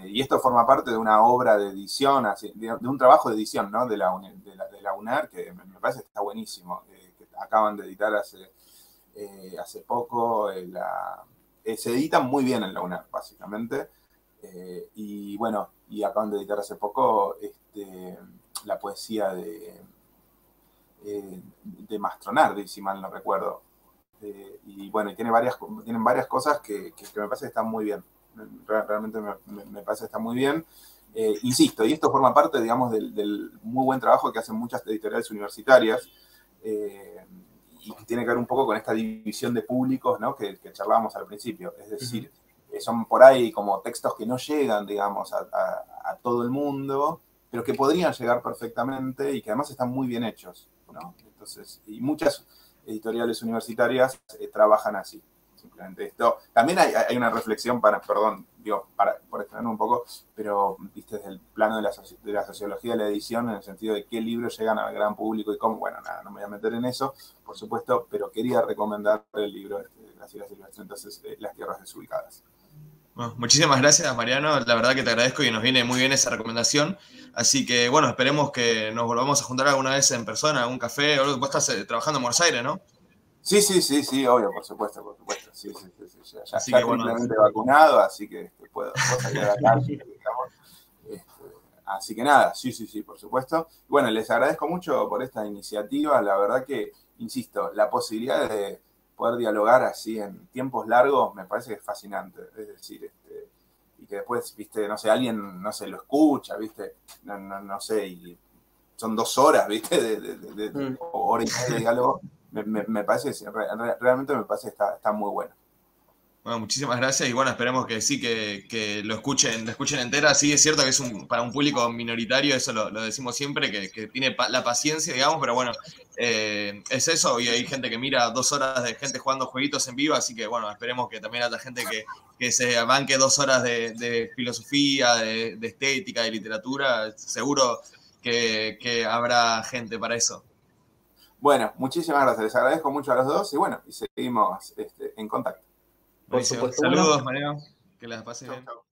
[SPEAKER 3] Y esto forma parte de una obra de edición, de un trabajo de edición, ¿no? de la UNER, que me parece que está buenísimo, que acaban de editar hace poco. Se editan muy bien en la UNER, básicamente. Y bueno, y acaban de editar hace poco la poesía de Mastronardi, si mal no recuerdo. Y bueno, y tienen varias cosas que me parece que están muy bien. Realmente me parece que está muy bien. Insisto, y esto forma parte, digamos, del muy buen trabajo que hacen muchas editoriales universitarias, y que tiene que ver un poco con esta división de públicos, ¿no? que charlábamos al principio. Es decir, son por ahí como textos que no llegan, digamos, a todo el mundo, pero que podrían llegar perfectamente y que además están muy bien hechos, ¿no? Entonces, y muchas editoriales universitarias trabajan así. Simplemente esto. También hay una reflexión por extender un poco, pero viste desde el plano de la sociología de la edición, en el sentido de qué libros llegan al gran público y cómo. Bueno, nada, no me voy a meter en eso, por supuesto, pero quería recomendar el libro de Graciela Silvestre, entonces, Las tierras desubicadas.
[SPEAKER 2] Bueno, muchísimas gracias, Mariano. La verdad que te agradezco y nos viene muy bien esa recomendación. Así que, bueno, esperemos que nos volvamos a juntar alguna vez en persona, en un café. Vos estás trabajando en Buenos Aires, ¿no?
[SPEAKER 3] Sí, obvio, por supuesto. Sí. Ya
[SPEAKER 2] Así que, bueno,
[SPEAKER 3] triplemente vacunado, así que puedo salir a la calle, digamos. Así que nada, sí, por supuesto. Bueno, les agradezco mucho por esta iniciativa. La verdad que, insisto, la posibilidad de poder dialogar así en tiempos largos me parece que es fascinante. Es decir, y que después, viste, no sé, alguien, no sé, lo escucha, viste, no sé, y son 2 horas, viste, o hora y media de diálogo. Me parece, realmente me parece que está muy bueno.
[SPEAKER 2] Bueno, muchísimas gracias y bueno, esperemos que sí, que lo escuchen entera. Sí, es cierto que es para un público minoritario, eso lo decimos siempre, que tiene la paciencia, digamos, pero bueno, es eso, y hay gente que mira 2 horas de gente jugando jueguitos en vivo, así que bueno, esperemos que también haya gente que se banque 2 horas de filosofía, de estética, de literatura, seguro que habrá gente para eso.
[SPEAKER 3] Bueno, muchísimas gracias, les agradezco mucho a los dos y bueno, y seguimos en contacto.
[SPEAKER 2] Por supuesto. Saludos, Mariano, que las pases bien.
[SPEAKER 3] Chau.